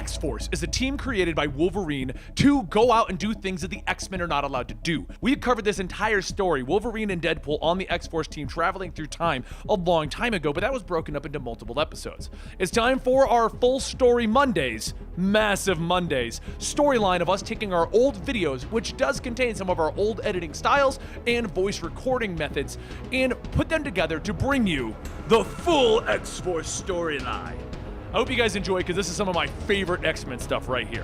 X-Force is a team created by Wolverine to go out and do things that the X-Men are not allowed to do. We covered this entire story, Wolverine and Deadpool on the X-Force team traveling through time a long time ago, but that was broken up into multiple episodes. It's time for our full story Mondays, massive Mondays, storyline of us taking our old videos, which does contain some of our old editing styles and voice recording methods, and put them together to bring you the full X-Force storyline. I hope you guys enjoy, because this is some of my favorite X-Men stuff right here.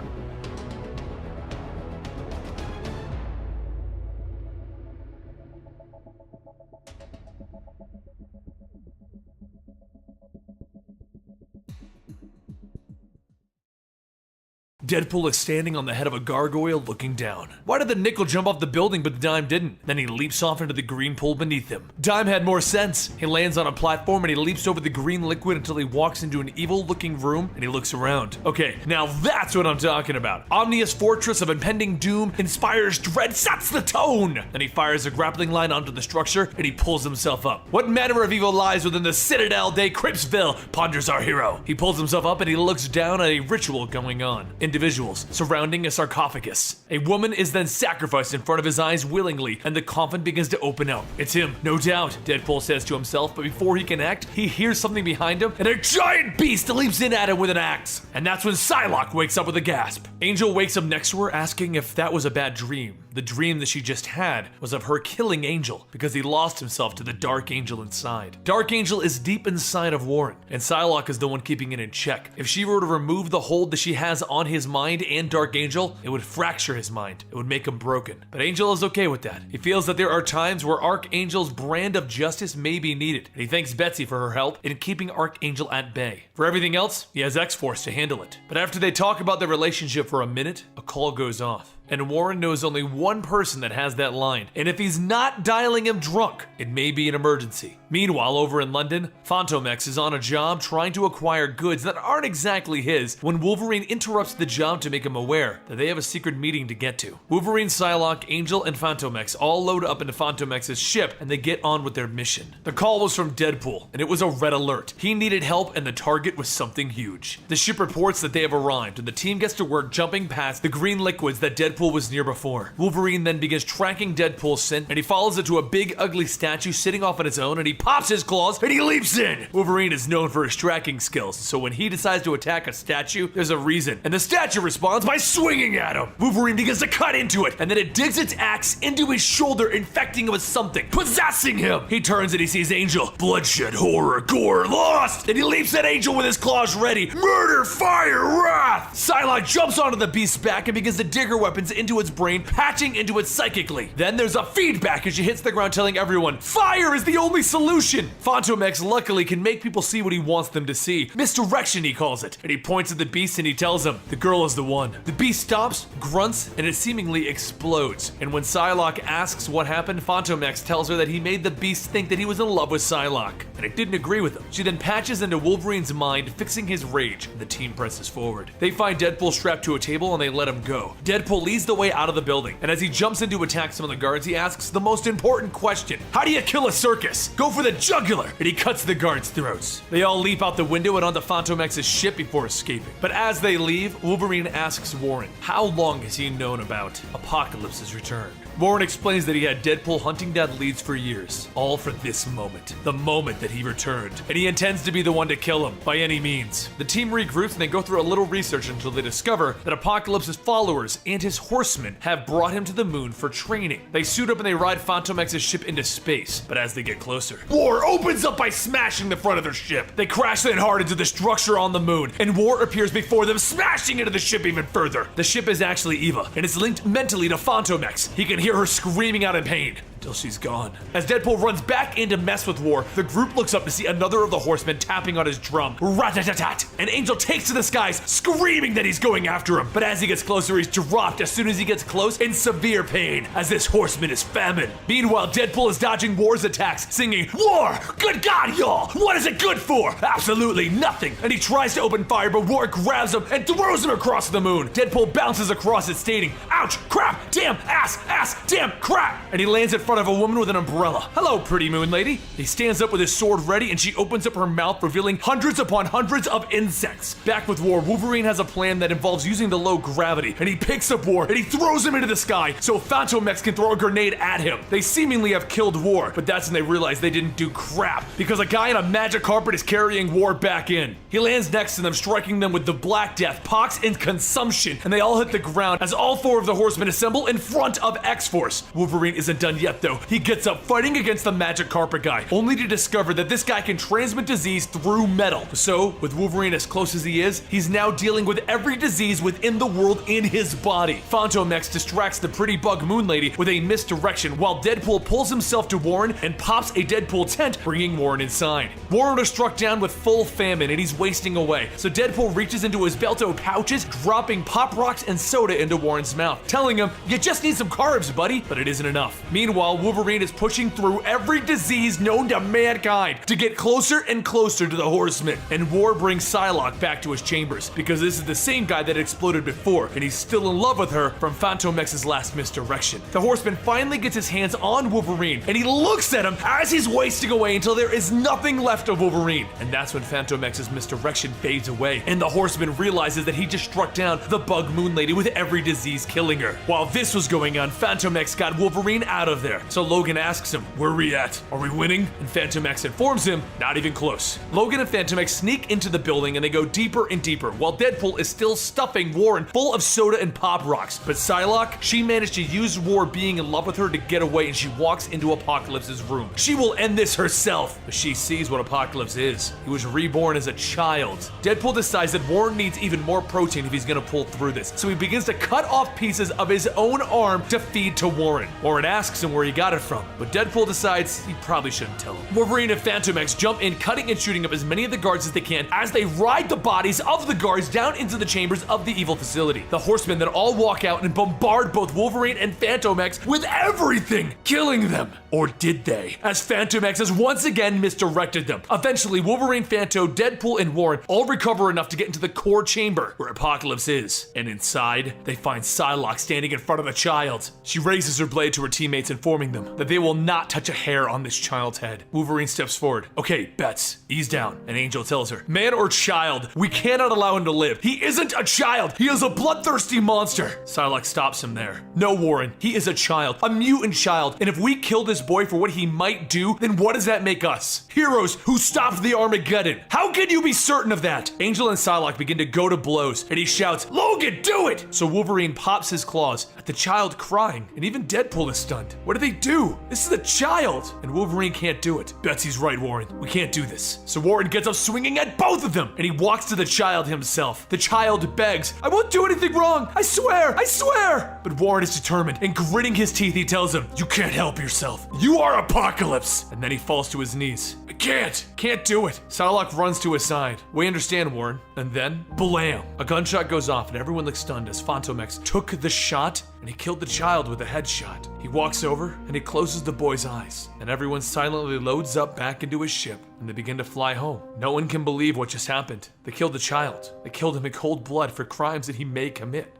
Deadpool is standing on the head of a gargoyle looking down. Why did the nickel jump off the building but the dime didn't? Then he leaps off into the green pool beneath him. Dime had more sense. He lands on a platform and he leaps over the green liquid until he walks into an evil looking room and he looks around. Okay, now that's what I'm talking about. Omnia's fortress of impending doom inspires dread, sets the tone! Then he fires a grappling line onto the structure and he pulls himself up. What manner of evil lies within the Citadel de Cripsville, ponders our hero. He pulls himself up and he looks down at a ritual going on. Individuals surrounding a sarcophagus. A woman is then sacrificed in front of his eyes willingly, and the coffin begins to open up. It's him, no doubt, Deadpool says to himself, but before he can act, he hears something behind him, and a giant beast leaps in at him with an axe. And that's when Psylocke wakes up with a gasp. Angel wakes up next to her, asking if that was a bad dream. The dream that she just had was of her killing Angel, because he lost himself to the Dark Angel inside. Dark Angel is deep inside of Warren, and Psylocke is the one keeping it in check. If she were to remove the hold that she has on his mind and Dark Angel, it would fracture his mind. It would make him broken. But Angel is okay with that. He feels that there are times where Archangel's brand of justice may be needed, and he thanks Betsy for her help in keeping Archangel at bay. For everything else, he has X-Force to handle it. But after they talk about their relationship for a minute, a call goes off. And Warren knows only one person that has that line. And if he's not dialing him drunk, it may be an emergency. Meanwhile, over in London, Fantomex is on a job trying to acquire goods that aren't exactly his when Wolverine interrupts the job to make him aware that they have a secret meeting to get to. Wolverine, Psylocke, Angel, and Fantomex all load up into Fantomex's ship and they get on with their mission. The call was from Deadpool, and it was a red alert. He needed help and the target was something huge. The ship reports that they have arrived and the team gets to work jumping past the green liquids that Deadpool was near before. Wolverine then begins tracking Deadpool's scent and he follows it to a big ugly statue sitting off on its own and he pops his claws and he leaps in. Wolverine is known for his tracking skills, so when he decides to attack a statue, there's a reason, and the statue responds by swinging at him. Wolverine begins to cut into it, and then it digs its axe into his shoulder, infecting him with something, possessing him. He turns and he sees Angel. Bloodshed, horror, gore, lost! And he leaps at Angel with his claws ready. Murder, fire, wrath! Psylocke jumps onto the beast's back and begins to dig her weapons into its brain, patching into it psychically. Then there's a feedback as she hits the ground telling everyone, fire is the only solution! Fantomex luckily can make people see what he wants them to see. Misdirection, he calls it. And he points at the beast and he tells him, the girl is the one. The beast stops, grunts, and it seemingly explodes. And when Psylocke asks what happened, Fantomex tells her that he made the beast think that he was in love with Psylocke. And it didn't agree with him. She then patches into Wolverine's mind, fixing his rage, and the team presses forward. They find Deadpool strapped to a table and they let him go. Deadpool leads the way out of the building, and as he jumps in to attack some of the guards, he asks the most important question. How do you kill a circus? Go for the jugular! And he cuts the guards' throats. They all leap out the window and onto Fantomex's ship before escaping. But as they leave, Wolverine asks Warren, how long has he known about Apocalypse's return? Warren explains that he had Deadpool hunting down leads for years, all for this moment, the moment that he returned, and he intends to be the one to kill him, by any means. The team regroups and they go through a little research until they discover that Apocalypse's followers and his horsemen have brought him to the moon for training. They suit up and they ride Fantomex's ship into space, but as they get closer, war opens up by smashing the front of their ship. They crash in hard into the structure on the moon, and war appears before them, smashing into the ship even further. The ship is actually Eva, and it's linked mentally to Fantomex. He can hear her screaming out in pain until she's gone. As Deadpool runs back in to mess with War, the group looks up to see another of the horsemen tapping on his drum. Rat-tat-tat-tat! And Angel takes to the skies, screaming that he's going after him. But as he gets closer, he's dropped as soon as he gets close in severe pain, as this horseman is famine. Meanwhile, Deadpool is dodging War's attacks, singing, War! Good God, y'all! What is it good for? Absolutely nothing! And he tries to open fire, but War grabs him and throws him across the moon. Deadpool bounces across it, stating, ouch, crap, damn, ass, damn, crap! And he lands at front of a woman with an umbrella. Hello, pretty moon lady. He stands up with his sword ready and she opens up her mouth, revealing hundreds upon hundreds of insects. Back with War, Wolverine has a plan that involves using the low gravity, and he picks up War and he throws him into the sky so Fantomex can throw a grenade at him. They seemingly have killed War, but that's when they realize they didn't do crap because a guy in a magic carpet is carrying War back in. He lands next to them, striking them with the Black Death, Pox, and Consumption, and they all hit the ground as all four of the horsemen assemble in front of X-Force. Wolverine isn't done yet though. He gets up fighting against the magic carpet guy, only to discover that this guy can transmit disease through metal. So, with Wolverine as close as he is, he's now dealing with every disease within the world in his body. Fantomex distracts the pretty bug moon lady with a misdirection while Deadpool pulls himself to Warren and pops a Deadpool tent, bringing Warren inside. Warren is struck down with full famine and he's wasting away, so Deadpool reaches into his belto pouches, dropping pop rocks and soda into Warren's mouth, telling him, "You just need some carbs, buddy," but it isn't enough. Meanwhile, Wolverine is pushing through every disease known to mankind to get closer and closer to the Horsemen, and War brings Psylocke back to his chambers because this is the same guy that exploded before, and he's still in love with her from Fantomex's last misdirection. The Horseman finally gets his hands on Wolverine, and he looks at him as he's wasting away until there is nothing left of Wolverine, and that's when Fantomex's misdirection fades away, and the Horseman realizes that he just struck down the bug moon lady with every disease killing her. While this was going on, Fantomex got Wolverine out of there, so Logan asks him, "Where are we at? Are we winning?" And Fantomex informs him, "Not even close." Logan and Fantomex sneak into the building and they go deeper and deeper, while Deadpool is still stuffing Warren full of soda and pop rocks. But Psylocke, she managed to use War being in love with her to get away, and she walks into Apocalypse's room. She will end this herself, but she sees what Apocalypse is. He was reborn as a child. Deadpool decides that Warren needs even more protein if he's gonna pull through this, so he begins to cut off pieces of his own arm to feed to Warren. Warren asks him where he got it from, but Deadpool decides he probably shouldn't tell him. Wolverine and Fantomex jump in, cutting and shooting up as many of the guards as they can as they ride the bodies of the guards down into the chambers of the evil facility. The Horsemen then all walk out and bombard both Wolverine and Fantomex with everything, killing them. Or did they? As Fantomex has once again misdirected them. Eventually, Wolverine, Fanto, Deadpool, and Warren all recover enough to get into the core chamber where Apocalypse is. And inside, they find Psylocke standing in front of the child. She raises her blade to her teammates, informing them that they will not touch a hair on this child's head. Wolverine steps forward. "Okay, Bets, ease down." And Angel tells her, "Man or child, we cannot allow him to live. He isn't a child. He is a bloodthirsty monster." Psylocke stops him there. "No, Warren, he is a child, a mutant child, and if we kill this boy for what he might do, then what does that make us? Heroes who stopped the Armageddon. How can you be certain of that?" Angel and Psylocke begin to go to blows, and he shouts, "Logan, do it!" So Wolverine pops his claws at the child crying, and even Deadpool is stunned. What do they do? This is a child, and Wolverine can't do it. Betsy's right, Warren. We can't do this. So Warren gets up swinging at both of them, and he walks to the child himself. The child begs, "I won't do anything wrong. I swear, I swear." But Warren is determined, and gritting his teeth, he tells him, "You can't help yourself. You are Apocalypse." And then he falls to his knees. "I can't do it." Psylocke runs to his side. "We understand, Warren." And then, blam! A gunshot goes off and everyone looks stunned as Fantomex took the shot and he killed the child with a headshot. He walks over and he closes the boy's eyes, and everyone silently loads up back into his ship and they begin to fly home. No one can believe what just happened. They killed the child. They killed him in cold blood for crimes that he may commit.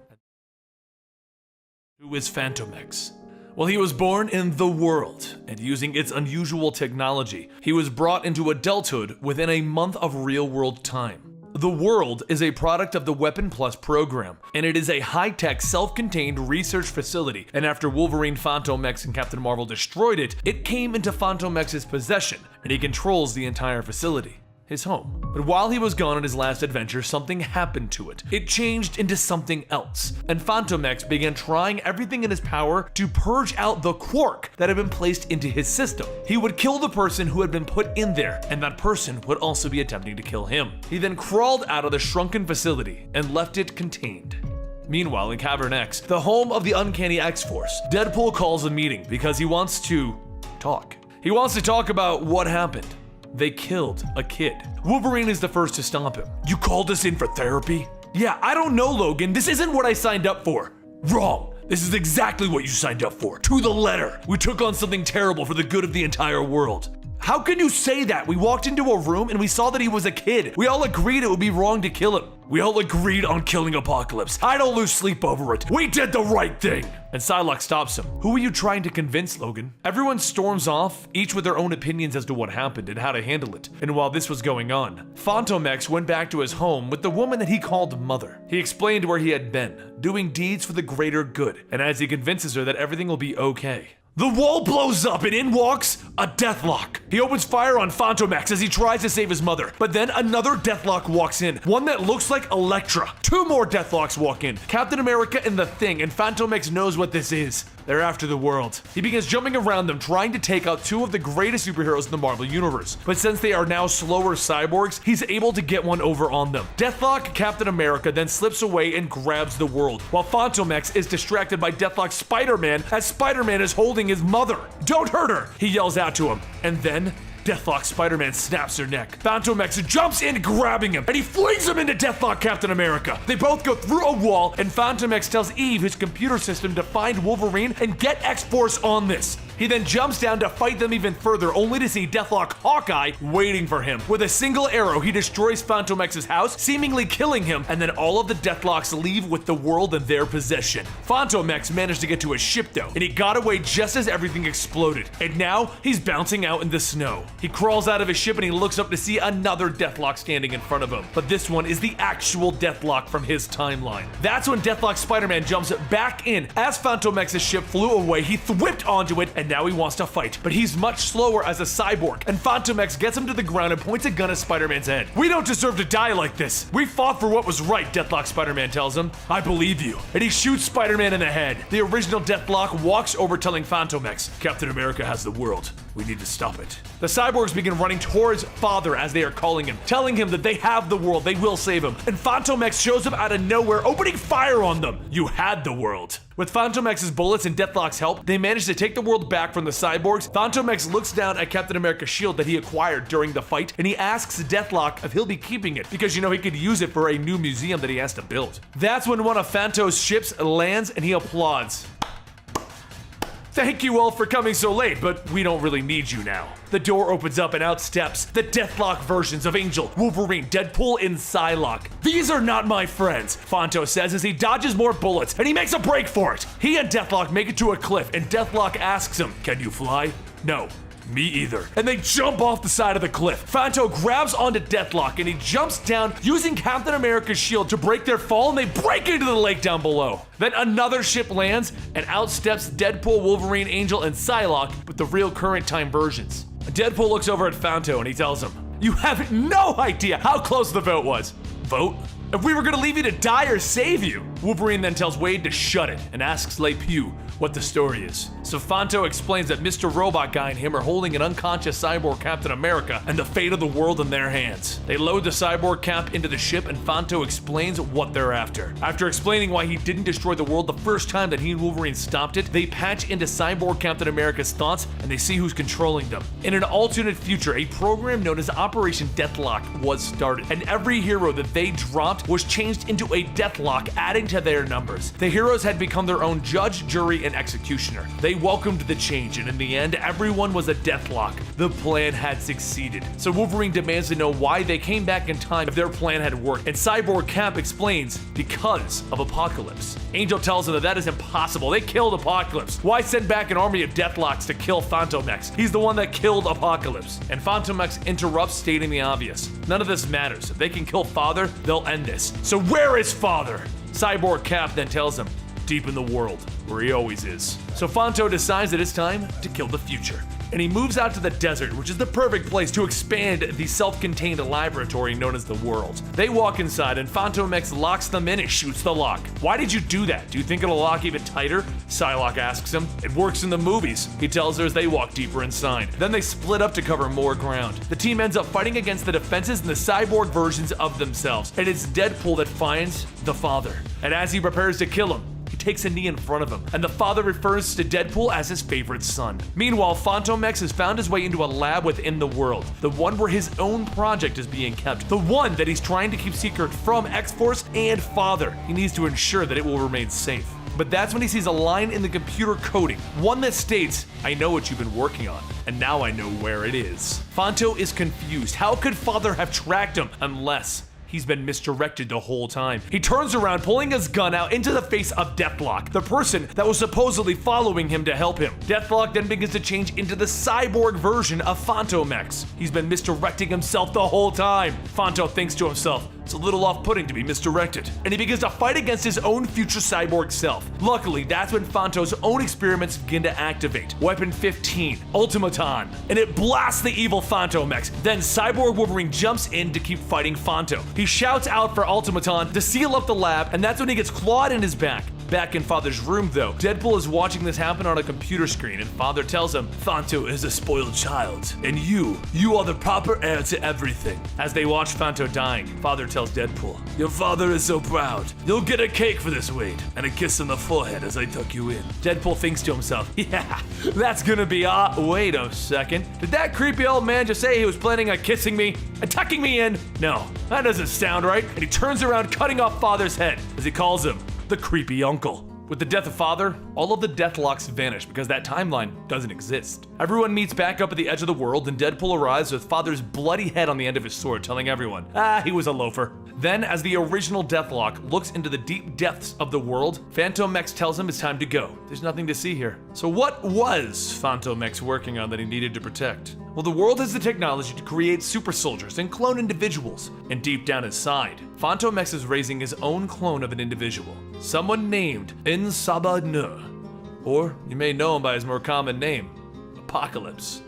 Who is Fantomex? Well, he was born in the world, and using its unusual technology, he was brought into adulthood within a month of real-world time. The world is a product of the Weapon Plus program, and it is a high-tech, self-contained research facility, and after Wolverine, Fantomex, and Captain Marvel destroyed it, it came into Fantomex's possession, and he controls the entire facility. His home. But while he was gone on his last adventure, something happened to it. It changed into something else, and Fantomex began trying everything in his power to purge out the quark that had been placed into his system. He would kill the person who had been put in there, and that person would also be attempting to kill him. He then crawled out of the shrunken facility and left it contained. Meanwhile, in Cavern X, the home of the Uncanny X-Force, Deadpool calls a meeting because he wants to talk. He wants to talk about what happened. They killed a kid. Wolverine is the first to stop him. "You called us in for therapy?" "Yeah, I don't know, Logan. This isn't what I signed up for." "Wrong. This is exactly what you signed up for. To the letter. We took on something terrible for the good of the entire world." "How can you say that? We walked into a room and we saw that he was a kid. We all agreed it would be wrong to kill him." We all agreed on killing Apocalypse. I don't lose sleep over it. We did the right thing. And Psylocke stops him. Who are you trying to convince, Logan? Everyone storms off, each with their own opinions as to what happened and how to handle it. And while this was going on, Fantomex went back to his home with the woman that he called Mother. He explained where he had been, doing deeds for the greater good, and as he convinces her that everything will be okay. The wall blows up and in walks a Deathlok. He opens fire on Fantomex as he tries to save his mother, but then another Deathlok walks in, one that looks like Elektra. Two more Deathloks walk in, Captain America and the Thing, and Fantomex knows what this is. They're after the world. He begins jumping around them, trying to take out two of the greatest superheroes in the Marvel Universe. But since they are now slower cyborgs, he's able to get one over on them. Deathlok Captain America then slips away and grabs the world, while Fantomex is distracted by Deathlok Spider-Man as Spider-Man is holding his mother. Don't hurt her, he yells out to him. And then Deathlok Spider-Man snaps her neck. Fantomex jumps in, grabbing him, and he flings him into Deathlok Captain America. They both go through a wall, and Fantomex tells Eve, his computer system, to find Wolverine and get X-Force on this. He then jumps down to fight them even further, only to see Deathlok Hawkeye waiting for him. With a single arrow, he destroys Fantomex's house, seemingly killing him, and then all of the Deathloks leave with the world in their possession. Fantomex managed to get to his ship though, and he got away just as everything exploded. And now, he's bouncing out in the snow. He crawls out of his ship and he looks up to see another Deathlok standing in front of him. But this one is the actual Deathlok from his timeline. That's when Deathlok Spider-Man jumps back in. As Fantomex's ship flew away, he whipped onto it, and now he wants to fight. But he's much slower as a cyborg, and Fantomex gets him to the ground and points a gun at Spider-Man's head. We don't deserve to die like this. We fought for what was right, Deathlok Spider-Man tells him. I believe you. And he shoots Spider-Man in the head. The original Deathlok walks over telling Fantomex, Captain America has the world. We need to stop it. The cyborgs begin running towards Father as they are calling him, telling him that they have the world, they will save him. And Fantomex shows up out of nowhere, opening fire on them. You had the world. With Fantomex's bullets and Deathlok's help, they manage to take the world back from the cyborgs. Fantomex looks down at Captain America's shield that he acquired during the fight, and he asks Deathlok if he'll be keeping it, because he could use it for a new museum that he has to build. That's when one of Fanto's ships lands and he applauds. Thank you all for coming so late, but we don't really need you now. The door opens up and out steps the Deathlok versions of Angel, Wolverine, Deadpool, and Psylocke. These are not my friends, Fanto says as he dodges more bullets and he makes a break for it. He and Deathlok make it to a cliff and Deathlok asks him, can you fly? No. Me either. And they jump off the side of the cliff. Fanto grabs onto Deathlok and he jumps down using Captain America's shield to break their fall, and they break into the lake down below. Then another ship lands and out steps Deadpool, Wolverine, Angel, and Psylocke with the real current time versions. Deadpool looks over at Fanto and he tells him, you have no idea how close the vote was. Vote? If we were gonna leave you to die or save you. Wolverine then tells Wade to shut it and asks Le Pew what the story is. So Fanto explains that Mr. Robot Guy and him are holding an unconscious cyborg Captain America and the fate of the world in their hands. They load the cyborg Cap into the ship and Fanto explains what they're after. After explaining why he didn't destroy the world the first time that he and Wolverine stopped it, they patch into cyborg Captain America's thoughts and they see who's controlling them. In an alternate future, a program known as Operation Deathlok was started, and every hero that they dropped was changed into a Deathlok, adding to their numbers. The heroes had become their own judge, jury, and executioner. They welcomed the change, and in the end, everyone was a Deathlok. The plan had succeeded. So Wolverine demands to know why they came back in time if their plan had worked, and Cyborg Cap explains, because of Apocalypse. Angel tells him that that is impossible. They killed Apocalypse. Why send back an army of Deathloks to kill Fantomex? He's the one that killed Apocalypse. And Fantomex interrupts, stating the obvious. None of this matters. If they can kill Father, they'll end this. So where is Father? Cyborg Cap then tells him, deep in the world, where he always is. So Fanto decides that it's time to kill the future. And he moves out to the desert, which is the perfect place to expand the self-contained laboratory known as the world. They walk inside and Fantomex locks them in and shoots the lock. Why did you do that? Do you think it'll lock even tighter? Psylocke asks him. It works in the movies. He tells her as they walk deeper inside. Then they split up to cover more ground. The team ends up fighting against the defenses and the cyborg versions of themselves. And it's Deadpool that finds the Father. And as he prepares to kill him, he takes a knee in front of him, and the Father refers to Deadpool as his favorite son. Meanwhile, Fantomex has found his way into a lab within the world, the one where his own project is being kept, the one that he's trying to keep secret from X-Force and Father. He needs to ensure that it will remain safe. But that's when he sees a line in the computer coding, one that states, I know what you've been working on, and now I know where it is. Fanto is confused. How could Father have tracked him unless he's been misdirected the whole time. He turns around, pulling his gun out into the face of Deathlok, the person that was supposedly following him to help him. Deathlok then begins to change into the cyborg version of Fantomex. He's been misdirecting himself the whole time. Fanto thinks to himself, it's a little off-putting to be misdirected, and he begins to fight against his own future cyborg self. Luckily, that's when Fanto's own experiments begin to activate. Weapon 15, Ultimaton, and it blasts the evil Fantomex. Then Cyborg Wolverine jumps in to keep fighting Fanto. He shouts out for Ultimaton to seal up the lab, and that's when he gets clawed in his back. Back in Father's room though, Deadpool is watching this happen on a computer screen, and Father tells him, Fanto is a spoiled child, and you are the proper heir to everything. As they watch Fanto dying, Father tells Deadpool, your father is so proud. You'll get a cake for this, Wade, and a kiss on the forehead as I tuck you in. Deadpool thinks to himself, yeah, that's gonna be wait a second. Did that creepy old man just say he was planning on kissing me and tucking me in? No, that doesn't sound right. And he turns around, cutting off Father's head, as he calls him the creepy uncle. With the death of Father, all of the deathloks vanish because that timeline doesn't exist. Everyone meets back up at the edge of the world, and Deadpool arrives with Father's bloody head on the end of his sword, telling everyone, he was a loafer. Then, as the original Deathlok looks into the deep depths of the world, Fantomex tells him it's time to go. There's nothing to see here. So what was Fantomex working on that he needed to protect? Well, the world has the technology to create super soldiers and clone individuals. And deep down inside, Fantomex is raising his own clone of an individual. Someone named Insabadnur. Or you may know him by his more common name, Apocalypse.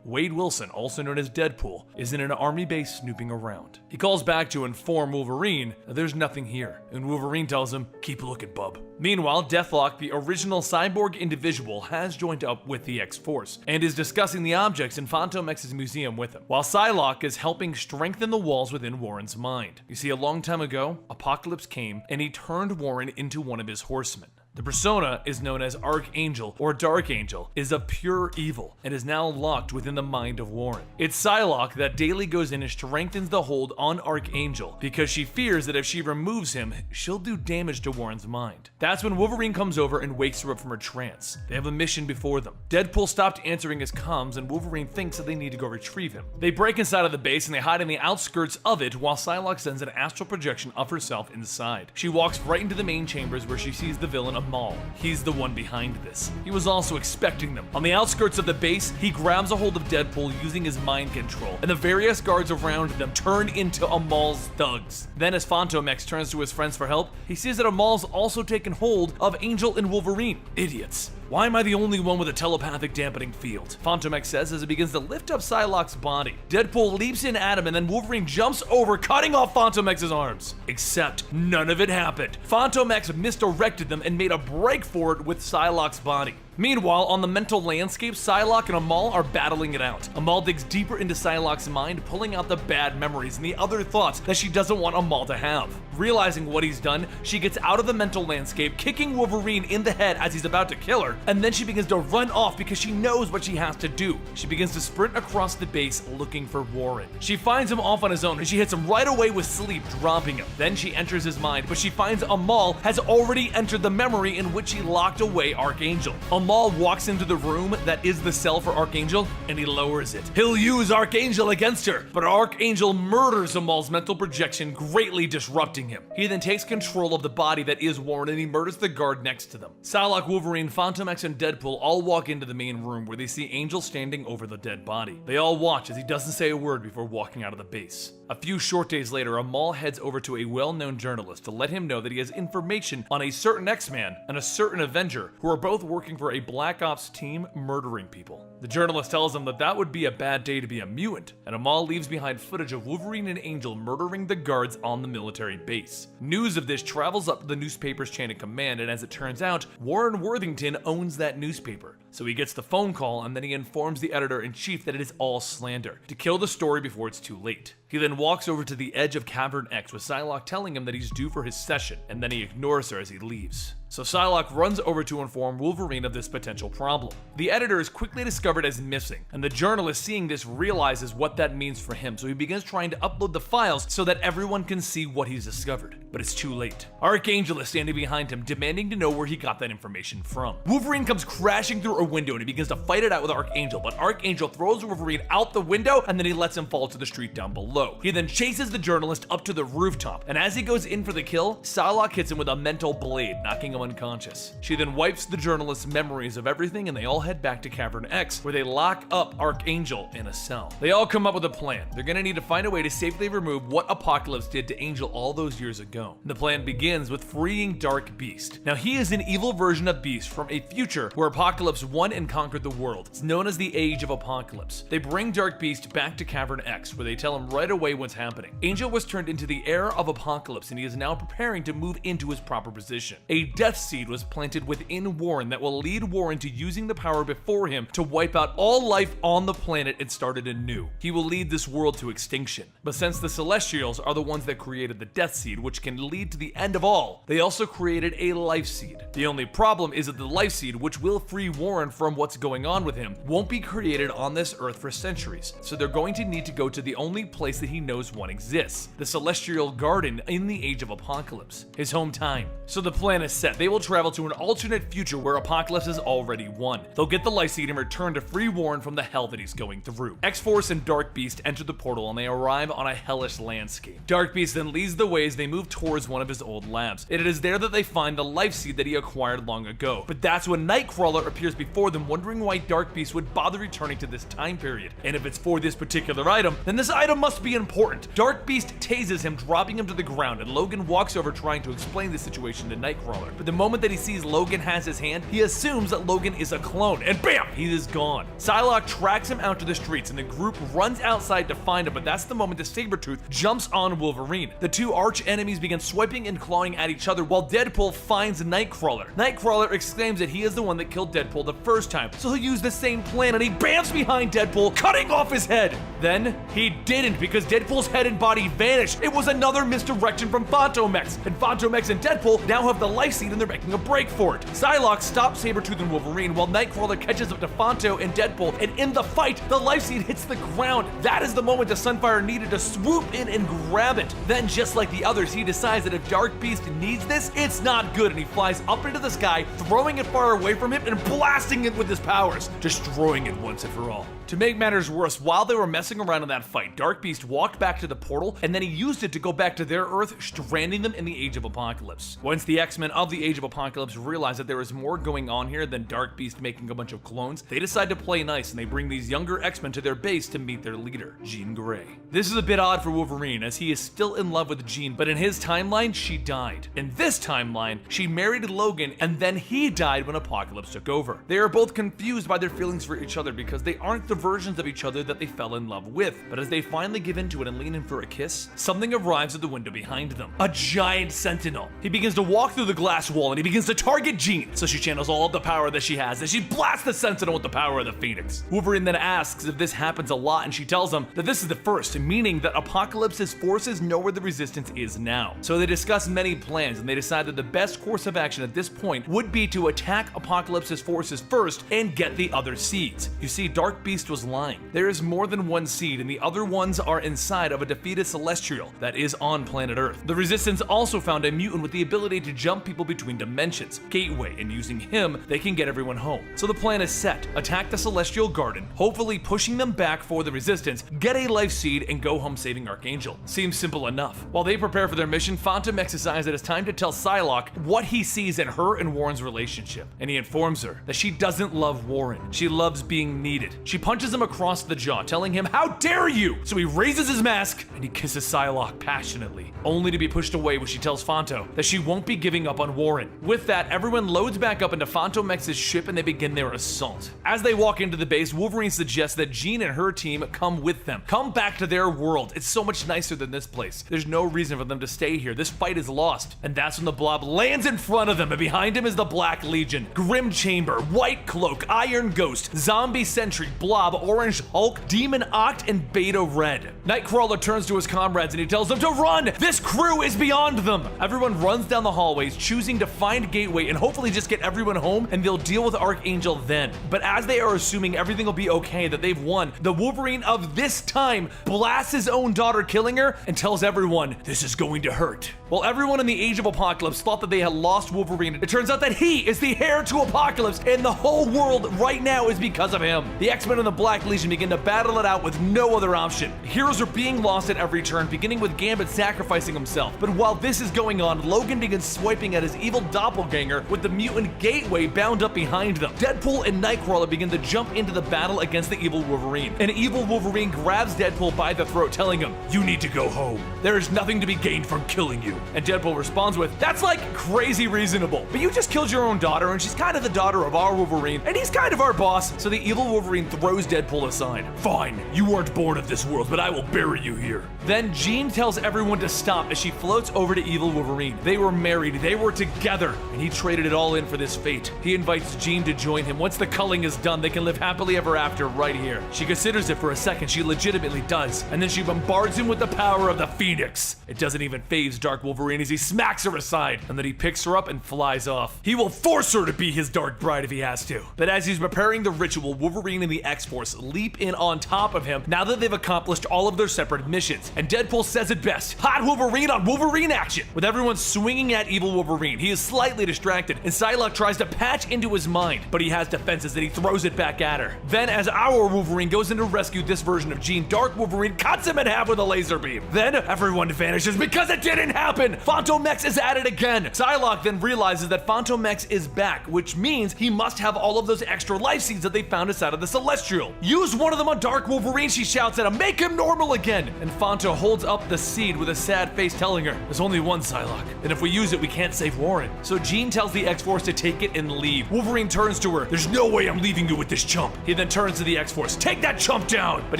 Wade Wilson, also known as Deadpool, is in an army base snooping around. He calls back to inform Wolverine that there's nothing here, and Wolverine tells him, keep looking, bub. Meanwhile, Deathlok, the original cyborg individual, has joined up with the X-Force and is discussing the objects in Fantomex's museum with him, while Psylocke is helping strengthen the walls within Warren's mind. You see, a long time ago, Apocalypse came and he turned Warren into one of his horsemen. The persona is known as Archangel or Dark Angel, is of pure evil, and is now locked within the mind of Warren. It's Psylocke that daily goes in and strengthens the hold on Archangel because she fears that if she removes him, she'll do damage to Warren's mind. That's when Wolverine comes over and wakes her up from her trance. They have a mission before them. Deadpool stopped answering his comms, and Wolverine thinks that they need to go retrieve him. They break inside of the base and they hide in the outskirts of it while Psylocke sends an astral projection of herself inside. She walks right into the main chambers where she sees the villain Maul. He's the one behind this. He was also expecting them. On the outskirts of the base, he grabs a hold of Deadpool using his mind control, and the various guards around them turn into Maul's thugs. Then as Fantomex turns to his friends for help, he sees that Maul's also taken hold of Angel and Wolverine. Idiots. Why am I the only one with a telepathic dampening field? Fantomex says as he begins to lift up Psylocke's body. Deadpool leaps in at him, and then Wolverine jumps over, cutting off Fantomex's arms. Except none of it happened. Fantomex misdirected them and made a break for it with Psylocke's body. Meanwhile, on the mental landscape, Psylocke and Amal are battling it out. Amal digs deeper into Psylocke's mind, pulling out the bad memories and the other thoughts that she doesn't want Amal to have. Realizing what he's done, she gets out of the mental landscape, kicking Wolverine in the head as he's about to kill her, and then she begins to run off because she knows what she has to do. She begins to sprint across the base looking for Warren. She finds him off on his own and she hits him right away with sleep, dropping him. Then she enters his mind, but she finds Amal has already entered the memory in which she locked away Archangel. Amal walks into the room that is the cell for Archangel, and he lowers it. He'll use Archangel against her, but Archangel murders Amal's mental projection, greatly disrupting him. He then takes control of the body that is Warren, and he murders the guard next to them. Psylocke, Wolverine, Fantomex, and Deadpool all walk into the main room where they see Angel standing over the dead body. They all watch as he doesn't say a word before walking out of the base. A few short days later, Amal heads over to a well-known journalist to let him know that he has information on a certain X-Man and a certain Avenger who are both working for a Black Ops team murdering people. The journalist tells him that that would be a bad day to be a mutant, and Amal leaves behind footage of Wolverine and Angel murdering the guards on the military base. News of this travels up to the newspaper's chain of command, and as it turns out, Warren Worthington owns that newspaper. So he gets the phone call, and then he informs the editor-in-chief that it is all slander, to kill the story before it's too late. He then walks over to the edge of Cavern X with Psylocke telling him that he's due for his session, and then he ignores her as he leaves. So Psylocke runs over to inform Wolverine of this potential problem. The editor is quickly discovered as missing, and the journalist seeing this realizes what that means for him, so he begins trying to upload the files so that everyone can see what he's discovered. But it's too late. Archangel is standing behind him, demanding to know where he got that information from. Wolverine comes crashing through a window and he begins to fight it out with Archangel, but Archangel throws Wolverine out the window and then he lets him fall to the street down below. He then chases the journalist up to the rooftop, and as he goes in for the kill, Psylocke hits him with a mental blade, knocking him unconscious. She then wipes the journalist's memories of everything and they all head back to Cavern X, where they lock up Archangel in a cell. They all come up with a plan. They're gonna need to find a way to safely remove what Apocalypse did to Angel all those years ago. The plan begins with freeing Dark Beast. Now he is an evil version of Beast from a future where Apocalypse won and conquered the world. It's known as the Age of Apocalypse. They bring Dark Beast back to Cavern X, where they tell him right away what's happening. Angel was turned into the heir of Apocalypse and he is now preparing to move into his proper position. A death seed was planted within Warren that will lead Warren to using the power before him to wipe out all life on the planet and start it anew. He will lead this world to extinction. But since the Celestials are the ones that created the death seed, which can lead to the end of all, they also created a life seed. The only problem is that the life seed, which will free Warren from what's going on with him, won't be created on this earth for centuries. So they're going to need to go to the only place that he knows one exists, the Celestial Garden in the Age of Apocalypse, his home time. So the plan is set. They will travel to an alternate future where Apocalypse has already won. They'll get the life seed and return to free Warren from the hell that he's going through. X-Force and Dark Beast enter the portal and they arrive on a hellish landscape. Dark Beast then leads the way as they move towards one of his old labs. It is there that they find the life seed that he acquired long ago. But that's when Nightcrawler appears before them, wondering why Dark Beast would bother returning to this time period. And if it's for this particular item, then this item must be important. Dark Beast tases him, dropping him to the ground, and Logan walks over trying to explain the situation to Nightcrawler. But the moment that he sees Logan has his hand, he assumes that Logan is a clone, and bam, he is gone. Psylocke tracks him out to the streets, and the group runs outside to find him, but that's the moment that Sabretooth jumps on Wolverine. The two arch enemies begin swiping and clawing at each other while Deadpool finds Nightcrawler. Nightcrawler exclaims that he is the one that killed Deadpool the first time, so he'll use the same plan, and he bams behind Deadpool, cutting off his head. Then he didn't, because Deadpool's head and body vanished. It was another misdirection from Fantomex, and Fantomex and Deadpool now have the life seed and they're making a break for it. Psylocke stops Sabretooth and Wolverine while Nightcrawler catches up to Fanto and Deadpool, and in the fight, the life seed hits the ground. That is the moment the Sunfire needed to swoop in and grab it. Then, just like the others, he decides that if Dark Beast needs this, it's not good, and he flies up into the sky, throwing it far away from him and blasting it with his powers, destroying it once and for all. To make matters worse, while they were messing around in that fight, Dark Beast walked back to the portal, and then he used it to go back to their Earth, stranding them in the Age of Apocalypse. Once the X-Men of the Age of Apocalypse realize that there is more going on here than Dark Beast making a bunch of clones, they decide to play nice, and they bring these younger X-Men to their base to meet their leader, Jean Grey. This is a bit odd for Wolverine, as he is still in love with Jean, but in his timeline, she died. In this timeline, she married Logan, and then he died when Apocalypse took over. They are both confused by their feelings for each other because they aren't the versions of each other that they fell in love with. But as they finally give into it and lean in for a kiss, something arrives at the window behind them. A giant sentinel. He begins to walk through the glass wall and he begins to target Jean, so she channels all of the power that she has as she blasts the sentinel with the power of the Phoenix. Wolverine then asks if this happens a lot, and she tells him that this is the first, meaning that Apocalypse's forces know where the resistance is now. So they discuss many plans, and they decide that the best course of action at this point would be to attack Apocalypse's forces first and get the other seeds. You see, Dark Beast was lying. There is more than one seed, and the other ones are inside of a defeated Celestial that is on planet Earth. The Resistance also found a mutant with the ability to jump people between dimensions, Gateway, and using him, they can get everyone home. So the plan is set. Attack the Celestial Garden, hopefully pushing them back for the Resistance, get a life seed, and go home saving Archangel. Seems simple enough. While they prepare for their mission, Fantomex decides that it's time to tell Psylocke what he sees in her and Warren's relationship, and he informs her that she doesn't love Warren. She loves being needed. She punches him across the jaw, telling him, "How dare you!" So he raises his mask and he kisses Psylocke passionately, only to be pushed away when she tells Fanto that she won't be giving up on Warren. With that, everyone loads back up into Fantomex's ship and they begin their assault. As they walk into the base, Wolverine suggests that Jean and her team come with them. Come back to their world. It's so much nicer than this place. There's no reason for them to stay here. This fight is lost. And that's when the Blob lands in front of them, and behind him is the Black Legion, Grim Chamber, White Cloak, Iron Ghost, Zombie Sentry, Blob, Blob, Orange Hulk, Demon Oct, and Beta Red. Nightcrawler turns to his comrades and he tells them to run! This crew is beyond them! Everyone runs down the hallways, choosing to find Gateway and hopefully just get everyone home, and they'll deal with Archangel then. But as they are assuming everything will be okay, that they've won, the Wolverine of this time blasts his own daughter, killing her, and tells everyone, this is going to hurt. While everyone in the Age of Apocalypse thought that they had lost Wolverine, it turns out that he is the heir to Apocalypse, and the whole world right now is because of him. The X-Men and the Black Legion begin to battle it out with no other option. Heroes are being lost at every turn, beginning with Gambit sacrificing himself. But while this is going on, Logan begins swiping at his evil doppelganger with the mutant Gateway bound up behind them. Deadpool and Nightcrawler begin to jump into the battle against the evil Wolverine. An evil Wolverine grabs Deadpool by the throat, telling him, you need to go home. There is nothing to be gained from killing you. And Deadpool responds with, that's like crazy reasonable, but you just killed your own daughter and she's kind of the daughter of our Wolverine and he's kind of our boss. So the evil Wolverine throws Deadpool aside. Fine, you weren't born of this world, but I will bury you here. Then Jean tells everyone to stop as she floats over to evil Wolverine. They were married, they were together, and he traded it all in for this fate. He invites Jean to join him. Once the culling is done, they can live happily ever after right here. She considers it for a second, she legitimately does, and then she bombards him with the power of the Phoenix. It doesn't even faze Dark Wolverine as he smacks her aside, and then he picks her up and flies off. He will force her to be his dark bride if he has to. But as he's preparing the ritual, Wolverine and the X-Force leap in on top of him now that they've accomplished all of their separate missions. And Deadpool says it best, hot Wolverine on Wolverine action! With everyone swinging at evil Wolverine, he is slightly distracted, and Psylocke tries to patch into his mind, but he has defenses and he throws it back at her. Then as our Wolverine goes in to rescue this version of Jean, Dark Wolverine cuts him in half with a laser beam. Then everyone vanishes because it didn't happen! Fantomex is at it again! Psylocke then realizes that Fantomex is back, which means he must have all of those extra life seeds that they found inside of the Celestial. Use one of them on Dark Wolverine, she shouts at him, make him normal again! And Fanto holds up the seed with a sad face, telling her, there's only one Psylocke, and if we use it, we can't save Warren. So Jean tells the X-Force to take it and leave. Wolverine turns to her, there's no way I'm leaving you with this chump. He then turns to the X-Force, take that chump down! But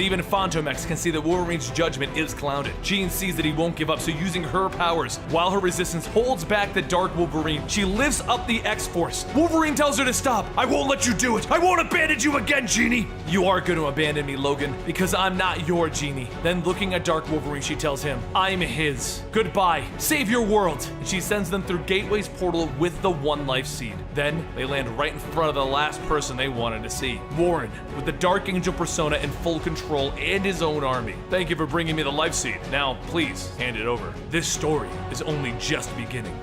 even Fantomex can see that Wolverine's judgment is clouded. Jean sees that he won't give up, so using her powers, while her resistance holds back the Dark Wolverine, she lifts up the X-Force. Wolverine tells her to stop. I won't let you do it. I won't abandon you again, Genie. You are going to abandon me, Logan, because I'm not your Genie. Then looking at Dark Wolverine, she tells him, I'm his. Goodbye. Save your world. And she sends them through Gateway's portal with the one life seed. Then they land right in front of the last person they wanted to see, Warren, with the Dark Angel persona in full control and his own army. Thank you for bringing me the life seed. Now, please, hand it over. This story is only just beginning.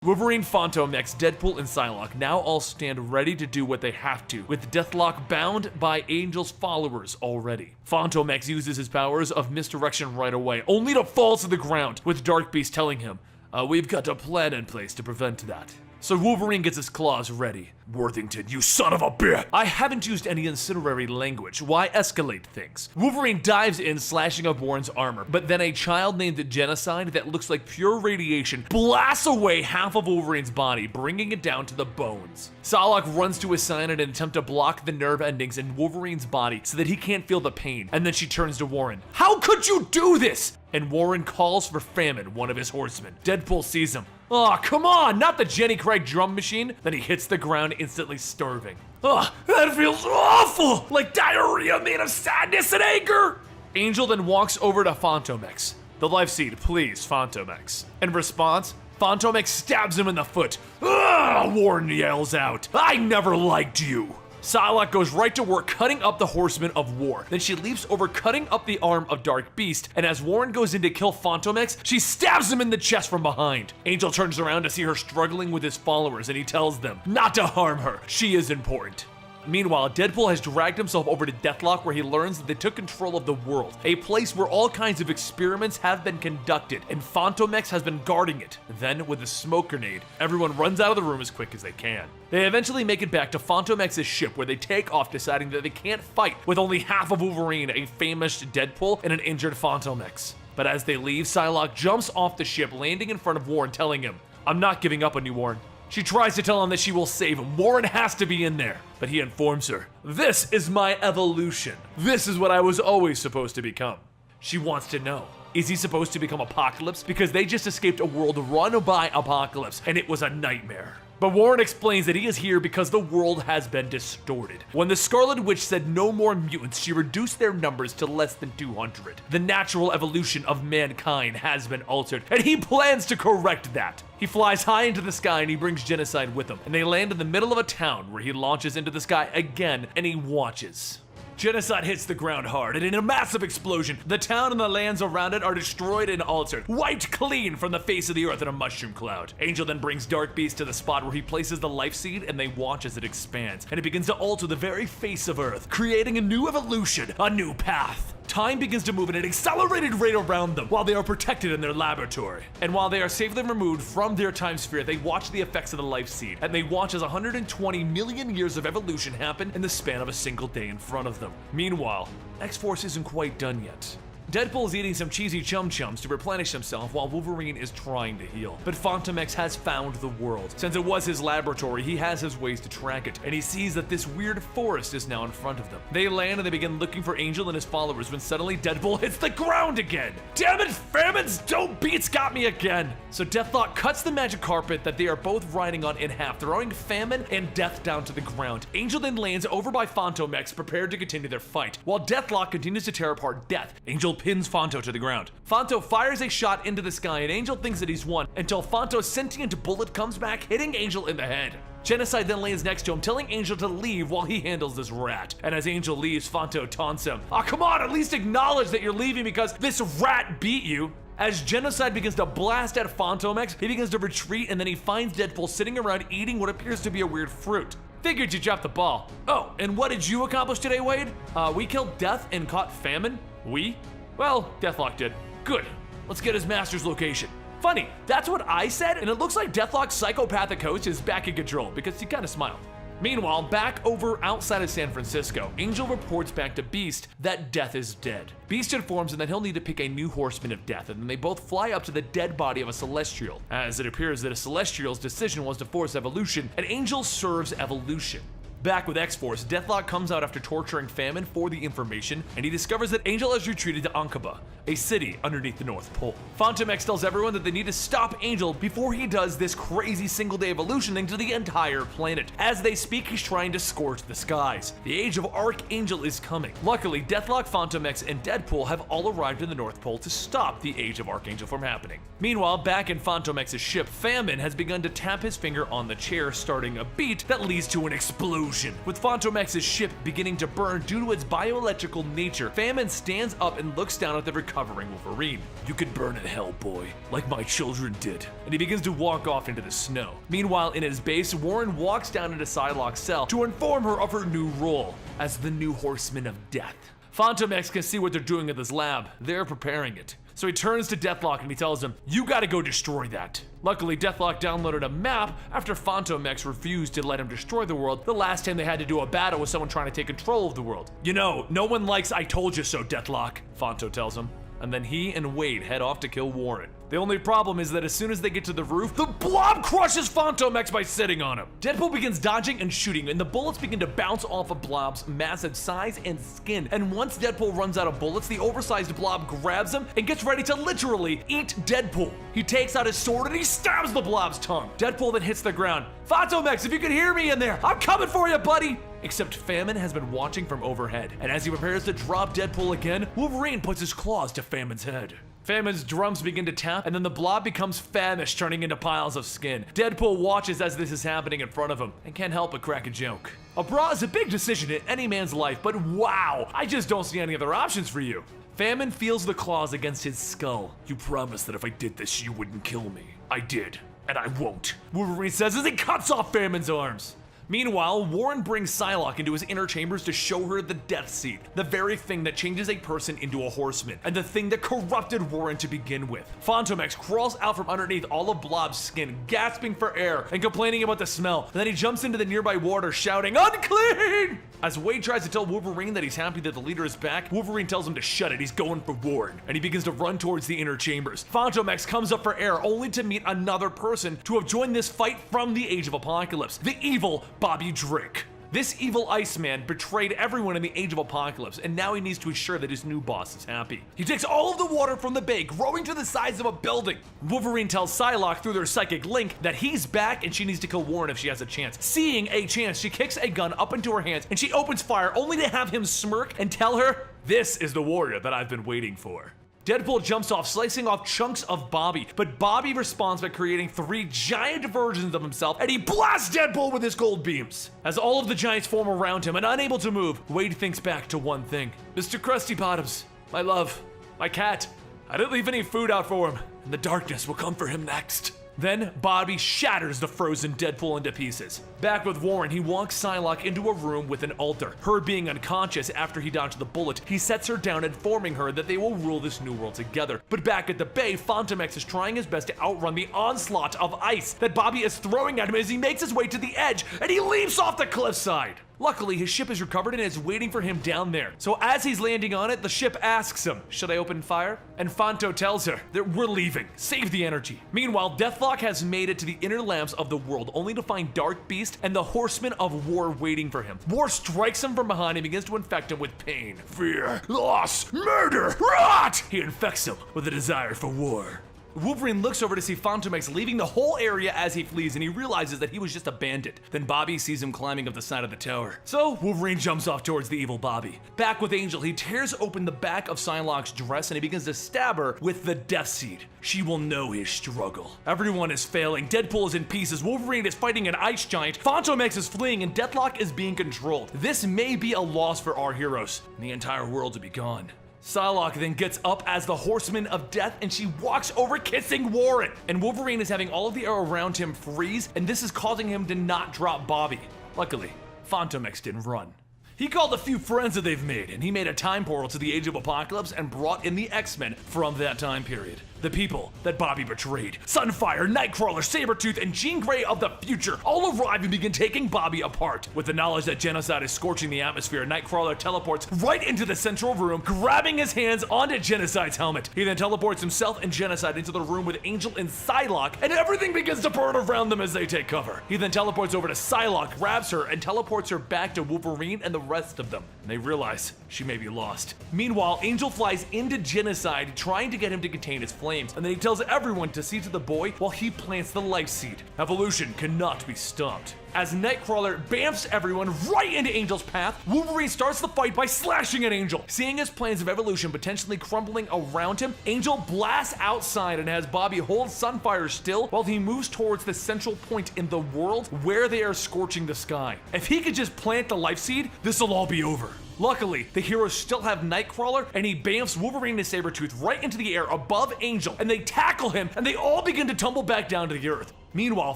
Wolverine, Fantomex, Deadpool, and Psylocke now all stand ready to do what they have to, with Deathlok bound by Angel's followers already. Fantomex uses his powers of misdirection right away, only to fall to the ground, with Dark Beast telling him, we've got a plan in place to prevent that. So Wolverine gets his claws ready. Worthington, you son of a bitch! I haven't used any incendiary language. Why escalate things? Wolverine dives in, slashing up Warren's armor, but then a child named Genocide that looks like pure radiation blasts away half of Wolverine's body, bringing it down to the bones. Psylocke runs to assign it an attempt to block the nerve endings in Wolverine's body so that he can't feel the pain, and then she turns to Warren. How could you do this? And Warren calls for Famine, one of his horsemen. Deadpool sees him. Aw, come on, not the Jenny Craig drum machine. Then he hits the ground, instantly starving. Ugh, that feels awful! Like diarrhea made of sadness and anger! Angel then walks over to Fantomex. The life seed, please, Fantomex. In response, Fantomex stabs him in the foot. Ugh, Warren yells out, I never liked you! Psylocke goes right to work cutting up the Horsemen of War. Then she leaps over cutting up the arm of Dark Beast, and as Warren goes in to kill Fantomex, she stabs him in the chest from behind. Angel turns around to see her struggling with his followers, and he tells them not to harm her. She is important. Meanwhile, Deadpool has dragged himself over to Deathlok, where he learns that they took control of the world, a place where all kinds of experiments have been conducted, and Fantomex has been guarding it. Then, with a smoke grenade, everyone runs out of the room as quick as they can. They eventually make it back to Fantomex's ship, where they take off, deciding that they can't fight with only half of Wolverine, a famished Deadpool, and an injured Fantomex. But as they leave, Psylocke jumps off the ship, landing in front of Warren, telling him, I'm not giving up on you, Warren. She tries to tell him that she will save him. Warren has to be in there. But he informs her, this is my evolution. This is what I was always supposed to become. She wants to know, is he supposed to become Apocalypse? Because they just escaped a world run by Apocalypse, and it was a nightmare. But Warren explains that he is here because the world has been distorted. When the Scarlet Witch said no more mutants, she reduced their numbers to less than 200. The natural evolution of mankind has been altered, and he plans to correct that. He flies high into the sky and he brings Genocide with him, and they land in the middle of a town where he launches into the sky again and he watches. Genocide hits the ground hard, and in a massive explosion, the town and the lands around it are destroyed and altered, wiped clean from the face of the earth in a mushroom cloud. Angel then brings Dark Beast to the spot where he places the life seed, and they watch as it expands, and it begins to alter the very face of Earth, creating a new evolution, a new path. Time begins to move at an accelerated rate around them while they are protected in their laboratory. And while they are safely removed from their time sphere, they watch the effects of the life seed, and they watch as 120 million years of evolution happen in the span of a single day in front of them. Meanwhile, X-Force isn't quite done yet. Deadpool is eating some cheesy chum-chums to replenish himself while Wolverine is trying to heal. But Phantom X has found the world. Since it was his laboratory, he has his ways to track it, and he sees that this weird forest is now in front of them. They land and they begin looking for Angel and his followers when suddenly Deadpool hits the ground again! Damn it, Famine's dope beats got me again! So Deathlok cuts the magic carpet that they are both riding on in half, throwing Famine and Death down to the ground. Angel then lands over by Phantom X, prepared to continue their fight, while Deathlok continues to tear apart Death. Angel pins Fanto to the ground. Fanto fires a shot into the sky and Angel thinks that he's won until Fanto's sentient bullet comes back, hitting Angel in the head. Genocide then lands next to him, telling Angel to leave while he handles this rat. And as Angel leaves, Fanto taunts him. "Aw, come on, at least acknowledge that you're leaving because this rat beat you." As Genocide begins to blast at Phantom X, he begins to retreat and then he finds Deadpool sitting around eating what appears to be a weird fruit. Figured you dropped the ball. Oh, and what did you accomplish today, Wade? We killed Death and caught Famine? We? Well, Deathlok did. Good. Let's get his master's location. Funny, that's what I said, and it looks like Deathlok's psychopathic host is back in control because he kind of smiled. Meanwhile, back over outside of San Francisco, Angel reports back to Beast that Death is dead. Beast informs him that he'll need to pick a new horseman of death, and then they both fly up to the dead body of a Celestial, as it appears that a Celestial's decision was to force evolution, and Angel serves evolution. Back with X-Force, Deathlok comes out after torturing Famine for the information, and he discovers that Angel has retreated to Ankaba, a city underneath the North Pole. Phantom X tells everyone that they need to stop Angel before he does this crazy single-day evolution thing to the entire planet. As they speak, he's trying to scorch the skies. The age of Archangel is coming. Luckily, Deathlok, Phantom X, and Deadpool have all arrived in the North Pole to stop the age of Archangel from happening. Meanwhile, back in Phantom X's ship, Famine has begun to tap his finger on the chair, starting a beat that leads to an explosion. With Phantom X's ship beginning to burn due to its bioelectrical nature, Famine stands up and looks down at the recovering Wolverine. "You can burn in hell, boy, like my children did." And he begins to walk off into the snow. Meanwhile, in his base, Warren walks down into Psylocke's cell to inform her of her new role as the new Horseman of Death. Phantom X can see what they're doing at this lab. They're preparing it. So he turns to Deathlok and he tells him, "You gotta go destroy that." Luckily, Deathlok downloaded a map after Phantom X refused to let him destroy the world the last time they had to do a battle with someone trying to take control of the world. "You know, no one likes 'I told you so,' Deathlok," Phantom tells him. And then he and Wade head off to kill Warren. The only problem is that as soon as they get to the roof, the blob crushes Phantom X by sitting on him. Deadpool begins dodging and shooting, and the bullets begin to bounce off of Blob's massive size and skin. And once Deadpool runs out of bullets, the oversized Blob grabs him and gets ready to literally eat Deadpool. He takes out his sword and he stabs the Blob's tongue. Deadpool then hits the ground. "Phantom X, if you can hear me in there, I'm coming for you, buddy!" Except Famine has been watching from overhead, and as he prepares to drop Deadpool again, Wolverine puts his claws to Famine's head. Famine's drums begin to tap, and then the blob becomes famished, turning into piles of skin. Deadpool watches as this is happening in front of him, and can't help but crack a joke. A bra is a big decision in any man's life, but wow, I just don't see any other options for you. Famine feels the claws against his skull. "You promised that if I did this, you wouldn't kill me. I did, and I won't," Wolverine says as he cuts off Famine's arms. Meanwhile, Warren brings Psylocke into his inner chambers to show her the Death Seed, the very thing that changes a person into a horseman, and the thing that corrupted Warren to begin with. Phantom X crawls out from underneath all of Blob's skin, gasping for air and complaining about the smell, and then he jumps into the nearby water shouting, "Unclean!" As Wade tries to tell Wolverine that he's happy that the leader is back, Wolverine tells him to shut it, he's going for Warren, and he begins to run towards the inner chambers. Phantom X comes up for air only to meet another person to have joined this fight from the Age of Apocalypse, the evil Bobby Drake. This evil Iceman betrayed everyone in the Age of Apocalypse, and now he needs to ensure that his new boss is happy. He takes all of the water from the bay, growing to the size of a building. Wolverine tells Psylocke through their psychic link that he's back and she needs to kill Warren if she has a chance. Seeing a chance, she kicks a gun up into her hands and she opens fire, only to have him smirk and tell her, "This is the warrior that I've been waiting for." Deadpool jumps off, slicing off chunks of Bobby, but Bobby responds by creating 3 giant versions of himself, and he blasts Deadpool with his gold beams. As all of the giants form around him and unable to move, Wade thinks back to one thing. "Mr. Krusty Bottoms, my love, my cat, I didn't leave any food out for him, and the darkness will come for him next." Then, Bobby shatters the frozen Deadpool into pieces. Back with Warren, he walks Psylocke into a room with an altar. Her being unconscious after he dodged the bullet, he sets her down, informing her that they will rule this new world together. But back at the bay, Fantomex is trying his best to outrun the onslaught of ice that Bobby is throwing at him as he makes his way to the edge, and he leaps off the cliffside. Luckily, his ship is recovered and is waiting for him down there. So as he's landing on it, the ship asks him, "Should I open fire?" And Fanto tells her that we're leaving. Save the energy. Meanwhile, Deathlok has made it to the inner lamps of the world, only to find Dark Beast and the Horsemen of War waiting for him. War strikes him from behind and begins to infect him with pain, fear, loss, murder, rot! He infects him with a desire for war. Wolverine looks over to see Fantomex leaving the whole area as he flees, and he realizes that he was just abandoned. Then Bobby sees him climbing up the side of the tower. So Wolverine jumps off towards the evil Bobby. Back with Angel, he tears open the back of Psylocke's dress and he begins to stab her with the Death Seed. She will know his struggle. Everyone is failing. Deadpool is in pieces. Wolverine is fighting an ice giant. Fantomex is fleeing and Deathlok is being controlled. This may be a loss for our heroes, and the entire world to be gone. Psylocke then gets up as the Horseman of Death and she walks over kissing Warren. And Wolverine is having all of the air around him freeze, and this is causing him to not drop Bobby. Luckily, Fantomex didn't run. He called a few friends that they've made, and he made a time portal to the Age of Apocalypse and brought in the X-Men from that time period. The people that Bobby betrayed. Sunfire, Nightcrawler, Sabretooth, and Jean Grey of the future all arrive and begin taking Bobby apart. With the knowledge that genocide is scorching the atmosphere, Nightcrawler teleports right into the central room, grabbing his hands onto Genocide's helmet. He then teleports himself and Genocide into the room with Angel and Psylocke, and everything begins to burn around them as they take cover. He then teleports over to Psylocke, grabs her, and teleports her back to Wolverine and the rest of them. And they realize she may be lost. Meanwhile, Angel flies into Genocide, trying to get him to contain his flames, and then he tells everyone to see to the boy while he plants the life seed. Evolution cannot be stopped. As Nightcrawler bamfs everyone right into Angel's path, Wolverine starts the fight by slashing at Angel. Seeing his plans of evolution potentially crumbling around him, Angel blasts outside and has Bobby hold Sunfire still while he moves towards the central point in the world where they are scorching the sky. If he could just plant the life seed, this'll all be over. Luckily, the heroes still have Nightcrawler, and he bamfs Wolverine and Sabretooth right into the air above Angel, and they tackle him, and they all begin to tumble back down to the earth. Meanwhile,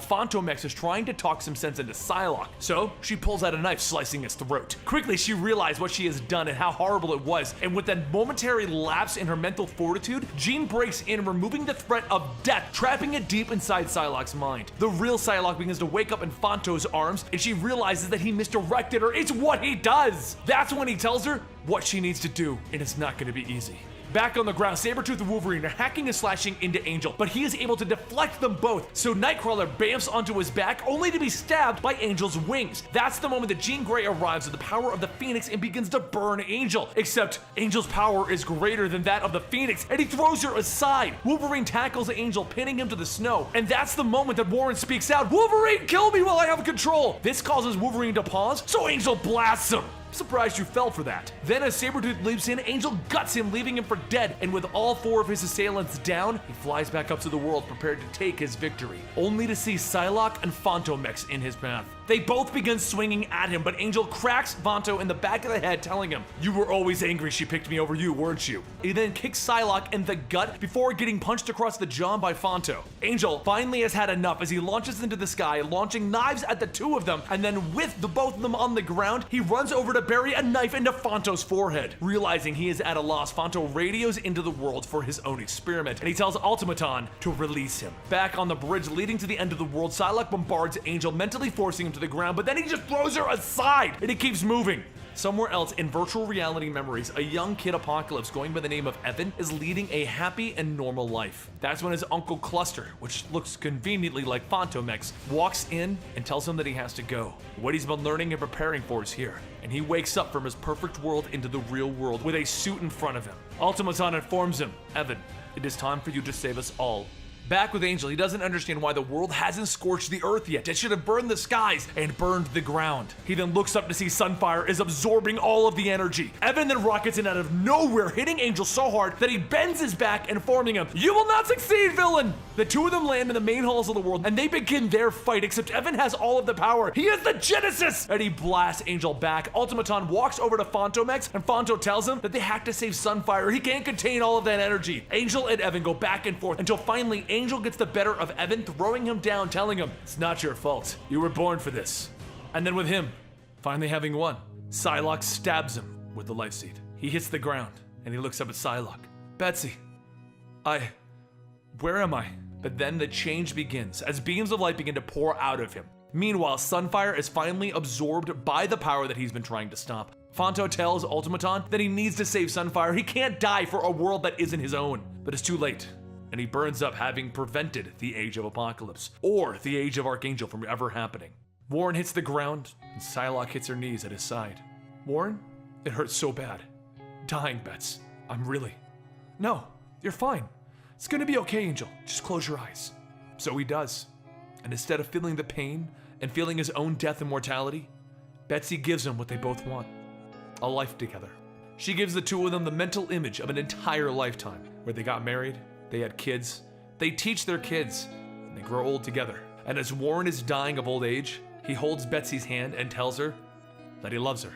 Fantomex is trying to talk some sense into Psylocke, so she pulls out a knife, slicing his throat. Quickly, she realizes what she has done and how horrible it was, and with that momentary lapse in her mental fortitude, Jean breaks in, removing the threat of death, trapping it deep inside Psylocke's mind. The real Psylocke begins to wake up in Fanto's arms, and she realizes that he misdirected her. It's what he does! That's when he tells her what she needs to do, and it's not going to be easy. Back on the ground, Sabretooth and Wolverine are hacking and slashing into Angel, but he is able to deflect them both, so Nightcrawler bamfs onto his back, only to be stabbed by Angel's wings. That's the moment that Jean Grey arrives with the power of the Phoenix and begins to burn Angel, except Angel's power is greater than that of the Phoenix, and he throws her aside. Wolverine tackles Angel, pinning him to the snow, and that's the moment that Warren speaks out, "Wolverine, kill me while I have control!" This causes Wolverine to pause, so Angel blasts him. Surprised you fell for that. Then as Sabretooth leaps in, Angel guts him, leaving him for dead, and with all 4 of his assailants down, he flies back up to the world prepared to take his victory, only to see Psylocke and Fantomex in his path. They both begin swinging at him, but Angel cracks Fanto in the back of the head, telling him, "You were always angry she picked me over you, weren't you?" He then kicks Psylocke in the gut before getting punched across the jaw by Fanto. Angel finally has had enough as he launches into the sky, launching knives at the 2 of them, and then with the both of them on the ground, he runs over to bury a knife into Fanto's forehead. Realizing he is at a loss, Fanto radios into the world for his own experiment, and he tells Automaton to release him. Back on the bridge leading to the end of the world, Psylocke bombards Angel, mentally forcing him to the ground, but then he just throws her aside, and he keeps moving. Somewhere else in virtual reality memories, a young kid Apocalypse going by the name of Evan is leading a happy and normal life. That's when his uncle Cluster, which looks conveniently like Fantomex, walks in and tells him that he has to go. What he's been learning and preparing for is here, and he wakes up from his perfect world into the real world with a suit in front of him. Automaton informs him, Evan, it is time for you to save us all. Back with Angel, he doesn't understand why the world hasn't scorched the earth yet. It should have burned the skies and burned the ground. He then looks up to see Sunfire is absorbing all of the energy. Evan then rockets in out of nowhere, hitting Angel so hard that he bends his back, informing him, "You will not succeed, villain!" The two of them land in the main halls of the world, and they begin their fight, except Evan has all of the power. He is the Genesis! And he blasts Angel back. Automaton walks over to Fantomex, and Fanto tells him that they have to save Sunfire. He can't contain all of that energy. Angel and Evan go back and forth until finally Angel gets the better of Evan, throwing him down, telling him, "It's not your fault. You were born for this." And then with him finally having won, Psylocke stabs him with the life seed. He hits the ground, and he looks up at Psylocke. "Betsy, where am I?" But then the change begins, as beams of light begin to pour out of him. Meanwhile, Sunfire is finally absorbed by the power that he's been trying to stop. Fanto tells Automaton that he needs to save Sunfire. He can't die for a world that isn't his own. But it's too late, and he burns up having prevented the Age of Apocalypse, or the Age of Archangel, from ever happening. Warren hits the ground, and Psylocke hits her knees at his side. "Warren, it hurts so bad. Dying, Bets. No, you're fine. It's gonna be okay, Angel. Just close your eyes." So he does. And instead of feeling the pain and feeling his own death and mortality, Betsy gives him what they both want: a life together. She gives the two of them the mental image of an entire lifetime, where they got married, they had kids, they teach their kids, and they grow old together. And as Warren is dying of old age, he holds Betsy's hand and tells her that he loves her.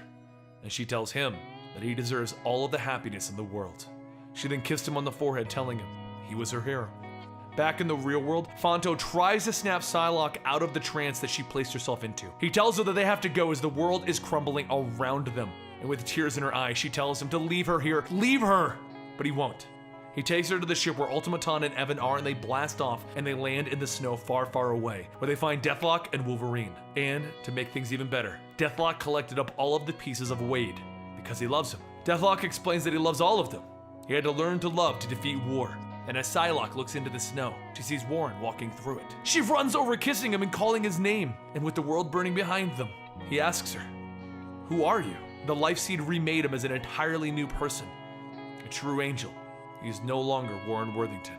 And she tells him that he deserves all of the happiness in the world. She then kissed him on the forehead, telling him he was her hero. Back in the real world, Fanto tries to snap Psylocke out of the trance that she placed herself into. He tells her that they have to go as the world is crumbling around them. And with tears in her eyes, she tells him to leave her here. Leave her! But he won't. He takes her to the ship where Automaton and Evan are, and they blast off, and they land in the snow far, far away, where they find Deathlok and Wolverine. And, to make things even better, Deathlok collected up all of the pieces of Wade, because he loves him. Deathlok explains that he loves all of them. He had to learn to love to defeat war. And as Psylocke looks into the snow, she sees Warren walking through it. She runs over, kissing him and calling his name. And with the world burning behind them, he asks her, "Who are you?" The life seed remade him as an entirely new person. A true angel. He is no longer Warren Worthington.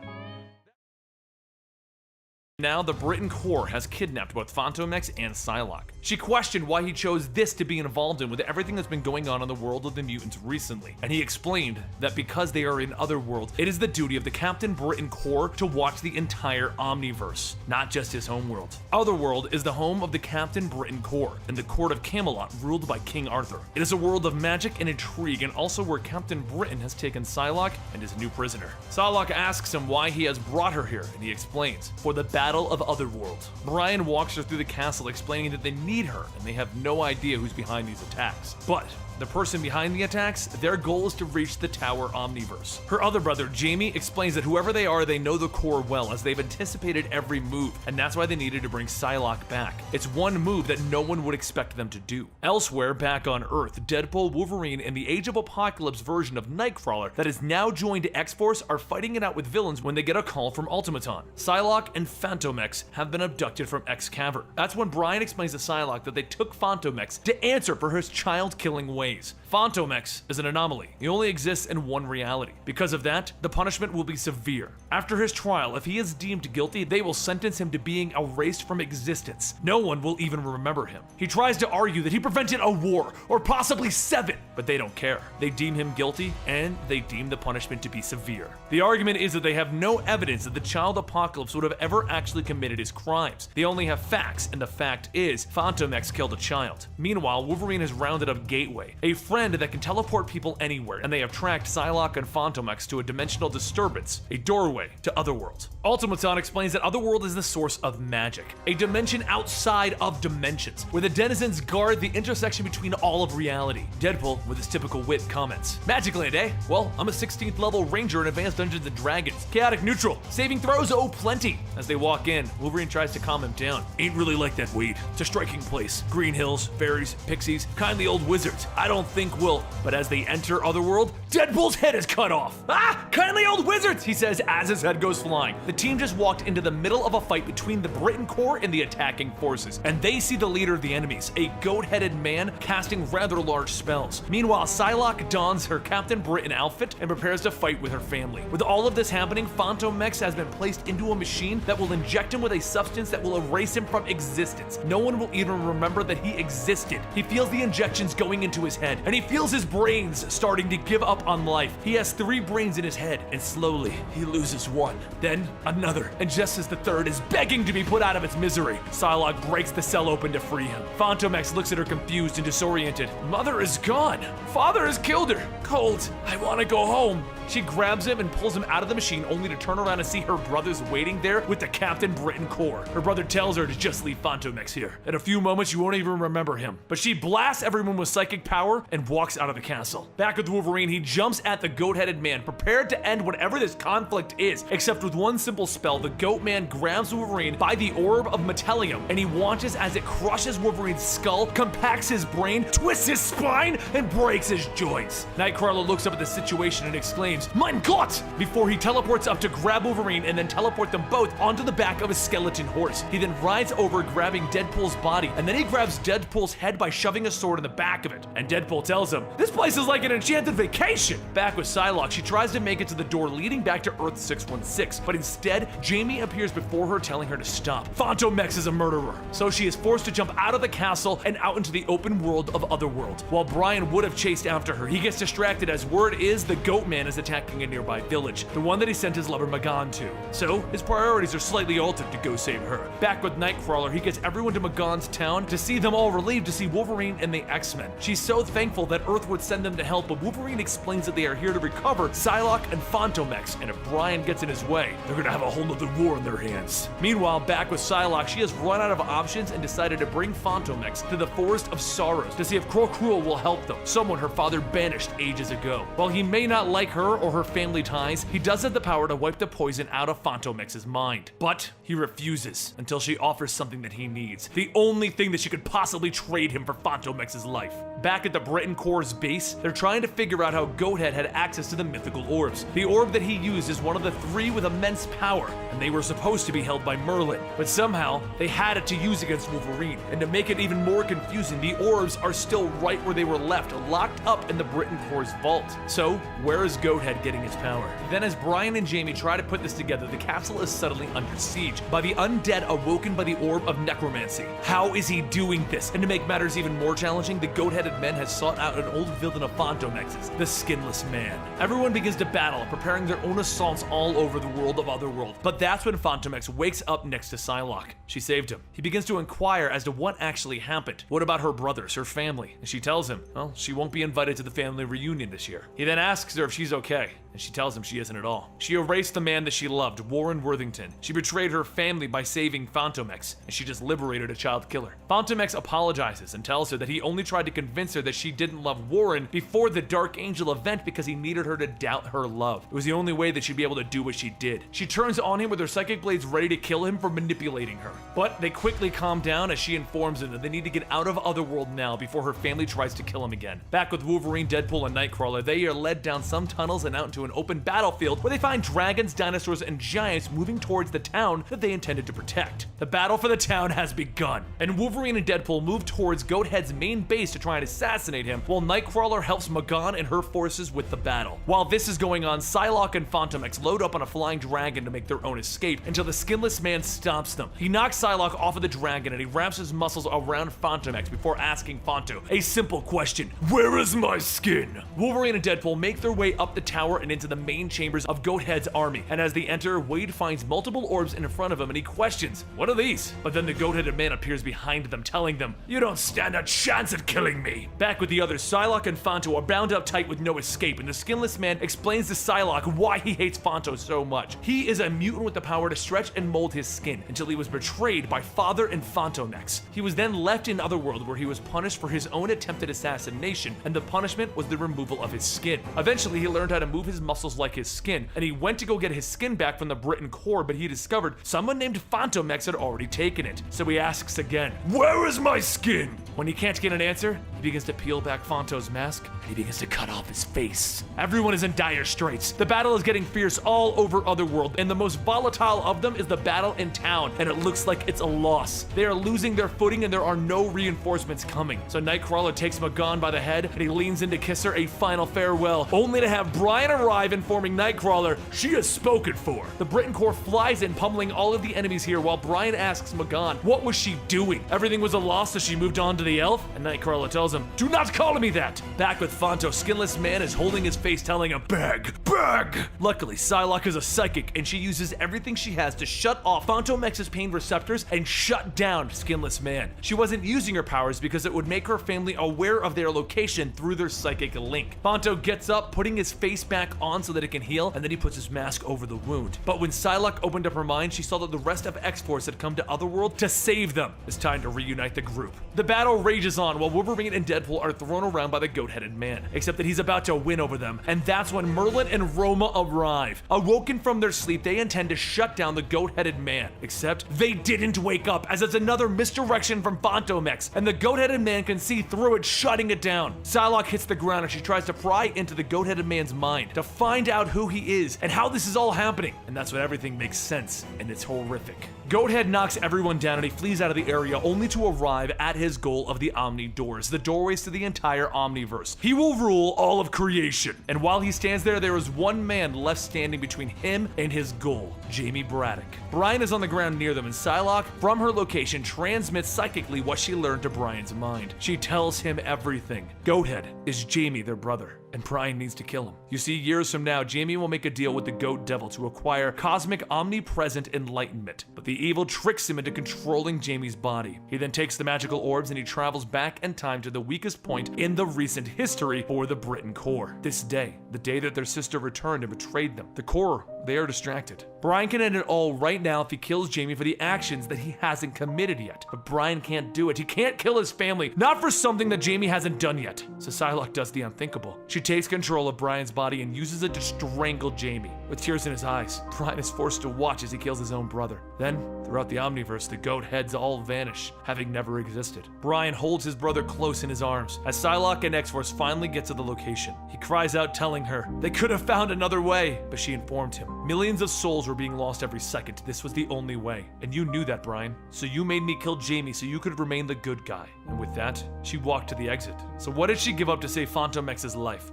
Now, the Britain Corps has kidnapped both Fantomex and Psylocke. She questioned why he chose this to be involved in with everything that's been going on in the world of the mutants recently, and he explained that because they are in Otherworld, it is the duty of the Captain Britain Corps to watch the entire Omniverse, not just his homeworld. Otherworld is the home of the Captain Britain Corps, and the court of Camelot ruled by King Arthur. It is a world of magic and intrigue, and also where Captain Britain has taken Psylocke and his new prisoner. Psylocke asks him why he has brought her here, and he explains, for the Battle of Otherworld. Brian walks her through the castle, explaining that they need her and they have no idea who's behind these attacks. But the person behind the attacks, their goal is to reach the Tower Omniverse. Her other brother, Jamie, explains that whoever they are, they know the Corps well, as they've anticipated every move, and that's why they needed to bring Psylocke back. It's one move that no one would expect them to do. Elsewhere, back on Earth, Deadpool, Wolverine, and the Age of Apocalypse version of Nightcrawler that is now joined to X-Force are fighting it out with villains when they get a call from Automaton. Psylocke and Fantomex have been abducted from X-Cavern. That's when Brian explains to Psylocke that they took Fantomex to answer for his child-killing ways. Fantomex is an anomaly. He only exists in one reality. Because of that, the punishment will be severe. After his trial, if he is deemed guilty, they will sentence him to being erased from existence. No one will even remember him. He tries to argue that he prevented a war, or possibly 7, but they don't care. They deem him guilty, and they deem the punishment to be severe. The argument is that they have no evidence that the child Apocalypse would have ever actually committed his crimes. They only have facts, and the fact is, Fantomex killed a child. Meanwhile, Wolverine has rounded up Gateway, a friend that can teleport people anywhere, and they have tracked Psylocke and Fantomex to a dimensional disturbance, a doorway to Otherworld. Automaton explains that Otherworld is the source of magic, a dimension outside of dimensions, where the denizens guard the intersection between all of reality. Deadpool with his typical wit, comments. Magic Land, eh? Well, I'm a 16th level ranger in Advanced Dungeons & Dragons. Chaotic neutral. Saving throws, oh plenty. As they walk in, Wolverine tries to calm him down. Ain't really like that, Wade. It's a striking place. Green hills, fairies, pixies, kindly old wizards. I don't think we'll. But as they enter Otherworld, Deadpool's head is cut off. Ah, kindly old wizards, he says as his head goes flying. The team just walked into the middle of a fight between the Britain Corps and the attacking forces, and they see the leader of the enemies, a goat-headed man casting rather large spells. Meanwhile, Psylocke dons her Captain Britain outfit and prepares to fight with her family. With all of this happening, Fantomex has been placed into a machine that will inject him with a substance that will erase him from existence. No one will even remember that he existed. He feels the injections going into his head, and he feels his brains starting to give up on life. He has 3 brains in his head, and slowly, he loses one, then another, and just as the third is begging to be put out of its misery, Psylocke breaks the cell open to free him. Fantomex looks at her confused and disoriented. Mother is gone. Father has killed her. Cold. I want to go home. She grabs him and pulls him out of the machine, only to turn around and see her brothers waiting there with the Captain Britain Corps. Her brother tells her to just leave Fantomex here. In a few moments, you won't even remember him. But she blasts everyone with psychic power and walks out of the castle. Back with Wolverine, he jumps at the goat-headed man, prepared to end whatever this conflict is, except with one simple spell. The goat man grabs Wolverine by the orb of metallium, and he watches as it crushes Wolverine's skull, compacts his brain, twists his spine, and breaks his joints. Nightcrawler looks up at the situation and exclaims, "Mein Gott!" before he teleports up to grab Wolverine and then teleport them both onto the back of a skeleton horse. He then rides over, grabbing Deadpool's body, and then he grabs Deadpool's head by shoving a sword in the back of it. And Deadpool tells him, "This place is like an enchanted vacation." Back with Psylocke, she tries to make it to the door leading back to Earth 616, but instead, Jamie appears before her, telling her to stop. Fantomex is a murderer, so she is forced to jump out of the castle and out into the open world of Otherworld. While Brian would have chased after her, he gets distracted as word is the Goat Man is attacking a nearby village, the one that he sent his lover Magan to. So, his priorities are slightly altered to go save her. Back with Nightcrawler, he gets everyone to Magan's town to see them all relieved to see Wolverine and the X-Men. She's so thankful that Earth would send them to help, but Wolverine explains that they are here to recover Psylocke and Fantomex, and if Brian gets in his way, they're gonna have a whole nother war in their hands. Meanwhile, back with Psylocke, she has run out of options and decided to bring Fantomex to the Forest of Sorrows to see if Krokruel will help them, someone her father banished ages ago. While he may not like her or her family ties, he does have the power to wipe the poison out of Fantomex's mind. But he refuses until she offers something that he needs, the only thing that she could possibly trade him for Fantomex's life. Back at the Britain Corps' base, they're trying to figure out how Goathead had access to the mythical orbs. The orb that he used is one of the 3 with immense power, and they were supposed to be held by Merlin, but somehow they had it to use against Wolverine. And to make it even more confusing, the orbs are still right where they were left, locked up in the Britain Corps' vault. So, where is Goathead getting his power? Then as Brian and Jamie try to put this together, the castle is suddenly under siege by the undead awoken by the orb of necromancy. How is he doing this? And to make matters even more challenging, the goat-headed men has sought out an old villain of Fantomex's, the Skinless Man. Everyone begins to battle, preparing their own assaults all over the world of Otherworld. But that's when Fantomex wakes up next to Psylocke. She saved him. He begins to inquire as to what actually happened. What about her brothers, her family? And she tells him, well, she won't be invited to the family reunion this year. He then asks her if she's okay, and she tells him she isn't at all. She erased the man that she loved, Warren Worthington. She betrayed her family by saving Fantomex, and she just liberated a child killer. Fantomex apologizes and tells her that he only tried to convince her that she didn't love Warren before the Dark Angel event because he needed her to doubt her love. It was the only way that she'd be able to do what she did. She turns on him with her psychic blades ready to kill him for manipulating her. But they quickly calm down as she informs him that they need to get out of Otherworld now before her family tries to kill him again. Back with Wolverine, Deadpool, and Nightcrawler, they are led down some tunnels and out into an open battlefield where they find dragons, dinosaurs, and giants moving towards the town that they intended to protect. The battle for the town has begun, and Wolverine and Deadpool move towards Goathead's main base to try and assassinate him, while Nightcrawler helps Magan and her forces with the battle. While this is going on, Psylocke and Fantomex load up on a flying dragon to make their own escape until the Skinless Man stops them. He knocks Psylocke off of the dragon and he wraps his muscles around Fantomex before asking Fanto a simple question: where is my skin? Wolverine and Deadpool make their way up the tower and and into the main chambers of Goathead's army. And as they enter, Wade finds multiple orbs in front of him and he questions, "What are these?" But then the goat-headed man appears behind them, telling them, "You don't stand a chance at killing me." Back with the others, Psylocke and Fanto are bound up tight with no escape, and the skinless man explains to Psylocke why he hates Fanto so much. He is a mutant with the power to stretch and mold his skin until he was betrayed by Father and Fantomex. He was then left in Otherworld where he was punished for his own attempted assassination, and the punishment was the removal of his skin. Eventually, he learned how to move his muscles like his skin, and he went to go get his skin back from the Britain core, but he discovered someone named Fantomex had already taken it. So he asks again, "Where is my skin?" When he can't get an answer, he begins to peel back Fanto's mask, and he begins to cut off his face. Everyone is in dire straits. The battle is getting fierce all over Otherworld, and the most volatile of them is the battle in town, and it looks like it's a loss. They are losing their footing and there are no reinforcements coming. So Nightcrawler takes Magon by the head and he leans in to kiss her a final farewell, only to have Brian arrive informing Nightcrawler she is spoken for. The Britain Corps flies in, pummeling all of the enemies here while Brian asks Magon what was she doing. Everything was a loss, so she moved on to the elf, and Nightcrawler tells him, "Do not call me that." Back with Fanto, Skinless Man is holding his face, telling him, "Beg, beg." Luckily, Psylocke is a psychic and she uses everything she has to shut off Fantomex's pain receptors and shut down Skinless Man. She wasn't using her powers because it would make her family aware of their location through their psychic link. Fanto gets up, putting his face back on so that it can heal, and then he puts his mask over the wound. But when Psylocke opened up her mind, she saw that the rest of X-Force had come to Otherworld to save them. It's time to reunite the group. The battle rages on while Wolverine and Deadpool are thrown around by the goat-headed man, except that he's about to win over them, and that's when Merlin and Roma arrive. Awoken from their sleep, they intend to shut down the goat-headed man, except they didn't wake up, as it's another misdirection from Fantomex, and the goat-headed man can see through it, shutting it down. Psylocke hits the ground and she tries to pry into the goat-headed man's mind to find out who he is and how this is all happening, and that's when everything makes sense, and it's horrific. Goathead knocks everyone down and he flees out of the area only to arrive at his goal of the Omni Doors, the doorways to the entire Omniverse. He will rule all of creation, and while he stands there, there is one man left standing between him and his goal, Jamie Braddock. Brian is on the ground near them, and Psylocke, from her location, transmits psychically what she learned to Brian's mind. She tells him everything. Goathead is Jamie, their brother, and Brian needs to kill him. You see, years from now, Jamie will make a deal with the Goat Devil to acquire cosmic omnipresent enlightenment, but the evil tricks him into controlling Jamie's body. He then takes the magical orbs and he travels back in time to the weakest point in the recent history for the Britain Corps. This day, the day that their sister returned and betrayed them. The Corps, they are distracted. Brian can end it all right now if he kills Jamie for the actions that he hasn't committed yet. But Brian can't do it. He can't kill his family, not for something that Jamie hasn't done yet. So Psylocke does the unthinkable. She takes control of Brian's body and uses it to strangle Jamie. With tears in his eyes, Brian is forced to watch as he kills his own brother. Then, throughout the Omniverse, the goat heads all vanish, having never existed. Brian holds his brother close in his arms as Psylocke and X-Force finally get to the location. He cries out, telling her they could have found another way, but she informed him. Millions of souls were being lost every second. This was the only way. And you knew that, Brian. So you made me kill Jamie so you could remain the good guy. And with that, she walked to the exit. So what did she give up to save Fantomex's life?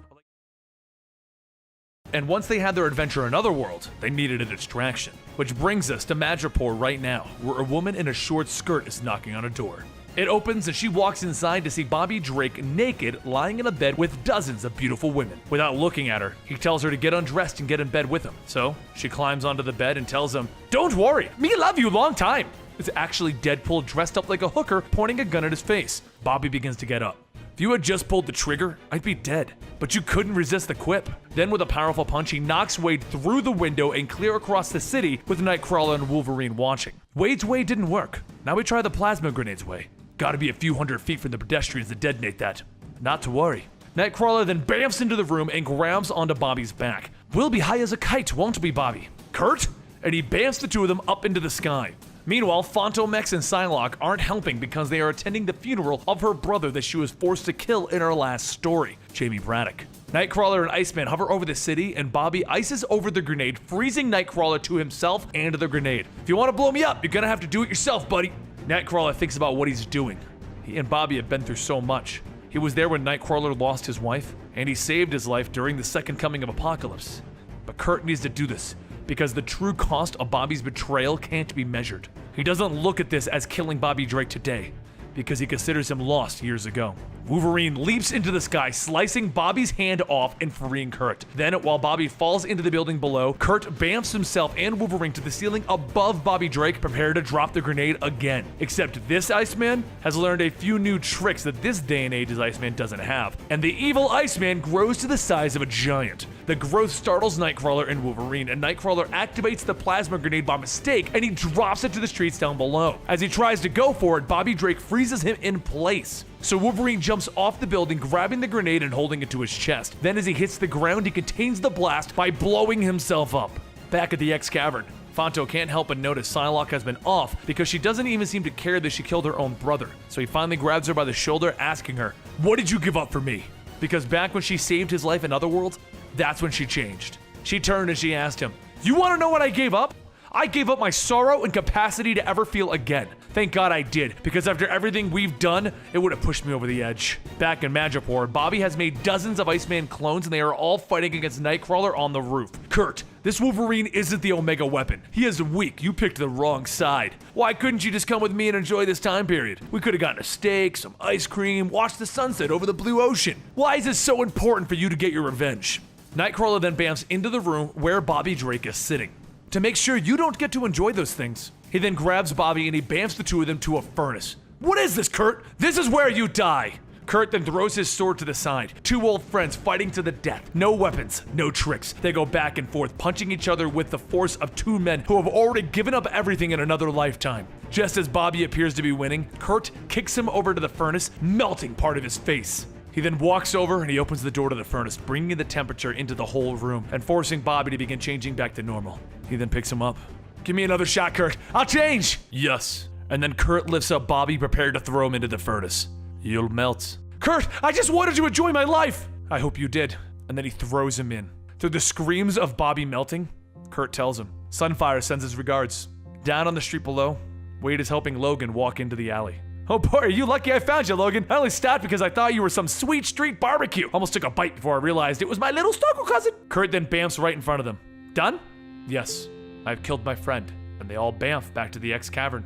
And once they had their adventure in Otherworld, they needed a distraction. Which brings us to Madripoor right now, where a woman in a short skirt is knocking on a door. It opens and she walks inside to see Bobby Drake naked, lying in a bed with dozens of beautiful women. Without looking at her, he tells her to get undressed and get in bed with him. So, she climbs onto the bed and tells him, "Don't worry, me love you long time." It's actually Deadpool dressed up like a hooker, pointing a gun at his face. Bobby begins to get up. "If you had just pulled the trigger, I'd be dead. But you couldn't resist the quip." Then with a powerful punch, he knocks Wade through the window and clear across the city with Nightcrawler and Wolverine watching. Wade's way didn't work. Now we try the plasma grenade's way. Gotta be a few hundred feet from the pedestrians to detonate that. Not to worry. Nightcrawler then bamfs into the room and grabs onto Bobby's back. "We'll be high as a kite, won't we, Bobby?" "Kurt?" And he bamfs the two of them up into the sky. Meanwhile, Fantomex and Psylocke aren't helping because they are attending the funeral of her brother that she was forced to kill in her last story, Jamie Braddock. Nightcrawler and Iceman hover over the city, and Bobby ices over the grenade, freezing Nightcrawler to himself and the grenade. "If you want to blow me up, you're gonna have to do it yourself, buddy." Nightcrawler thinks about what he's doing. He and Bobby have been through so much. He was there when Nightcrawler lost his wife, and he saved his life during the second coming of Apocalypse. But Kurt needs to do this, because the true cost of Bobby's betrayal can't be measured. He doesn't look at this as killing Bobby Drake today, because he considers him lost years ago. Wolverine leaps into the sky, slicing Bobby's hand off and freeing Kurt. Then, while Bobby falls into the building below, Kurt bamfs himself and Wolverine to the ceiling above Bobby Drake, prepared to drop the grenade again. Except this Iceman has learned a few new tricks that this day and age's Iceman doesn't have, and the evil Iceman grows to the size of a giant. The growth startles Nightcrawler and Wolverine, and Nightcrawler activates the plasma grenade by mistake, and he drops it to the streets down below. As he tries to go for it, Bobby Drake freezes him in place. So Wolverine jumps off the building, grabbing the grenade and holding it to his chest. Then as he hits the ground, he contains the blast by blowing himself up. Back at the X Cavern, Fanto can't help but notice Psylocke has been off because she doesn't even seem to care that she killed her own brother. So he finally grabs her by the shoulder, asking her, "What did you give up for me?" Because back when she saved his life in Otherworld, that's when she changed. She turned and she asked him, "You want to know what I gave up? I gave up my sorrow and capacity to ever feel again. Thank God I did, because after everything we've done, it would have pushed me over the edge." Back in Madripoor, Bobby has made dozens of Iceman clones and they are all fighting against Nightcrawler on the roof. "Kurt, this Wolverine isn't the Omega weapon. He is weak. You picked the wrong side. Why couldn't you just come with me and enjoy this time period? We could have gotten a steak, some ice cream, watched the sunset over the blue ocean. Why is it so important for you to get your revenge?" Nightcrawler then bamfs into the room where Bobby Drake is sitting, to make sure you don't get to enjoy those things. He then grabs Bobby and he bamfs the two of them to a furnace. "What is this, Kurt? This is where you die!" Kurt then throws his sword to the side. Two old friends fighting to the death. No weapons, no tricks. They go back and forth, punching each other with the force of two men who have already given up everything in another lifetime. Just as Bobby appears to be winning, Kurt kicks him over to the furnace, melting part of his face. He then walks over and he opens the door to the furnace, bringing the temperature into the whole room and forcing Bobby to begin changing back to normal. He then picks him up. "Give me another shot, Kurt. I'll change!" "Yes." And then Kurt lifts up Bobby, prepared to throw him into the furnace. "You'll melt." "Kurt, I just wanted to enjoy my life!" "I hope you did." And then he throws him in. Through the screams of Bobby melting, Kurt tells him. Sunfire sends his regards. Down on the street below, Wade is helping Logan walk into the alley. "Oh boy, are you lucky I found you, Logan. I only stopped because I thought you were some sweet street barbecue. Almost took a bite before I realized it was my little Stockle cousin." Kurt then bamfs right in front of them. "Done?" "Yes, I've killed my friend." And they all bamf back to the X Cavern.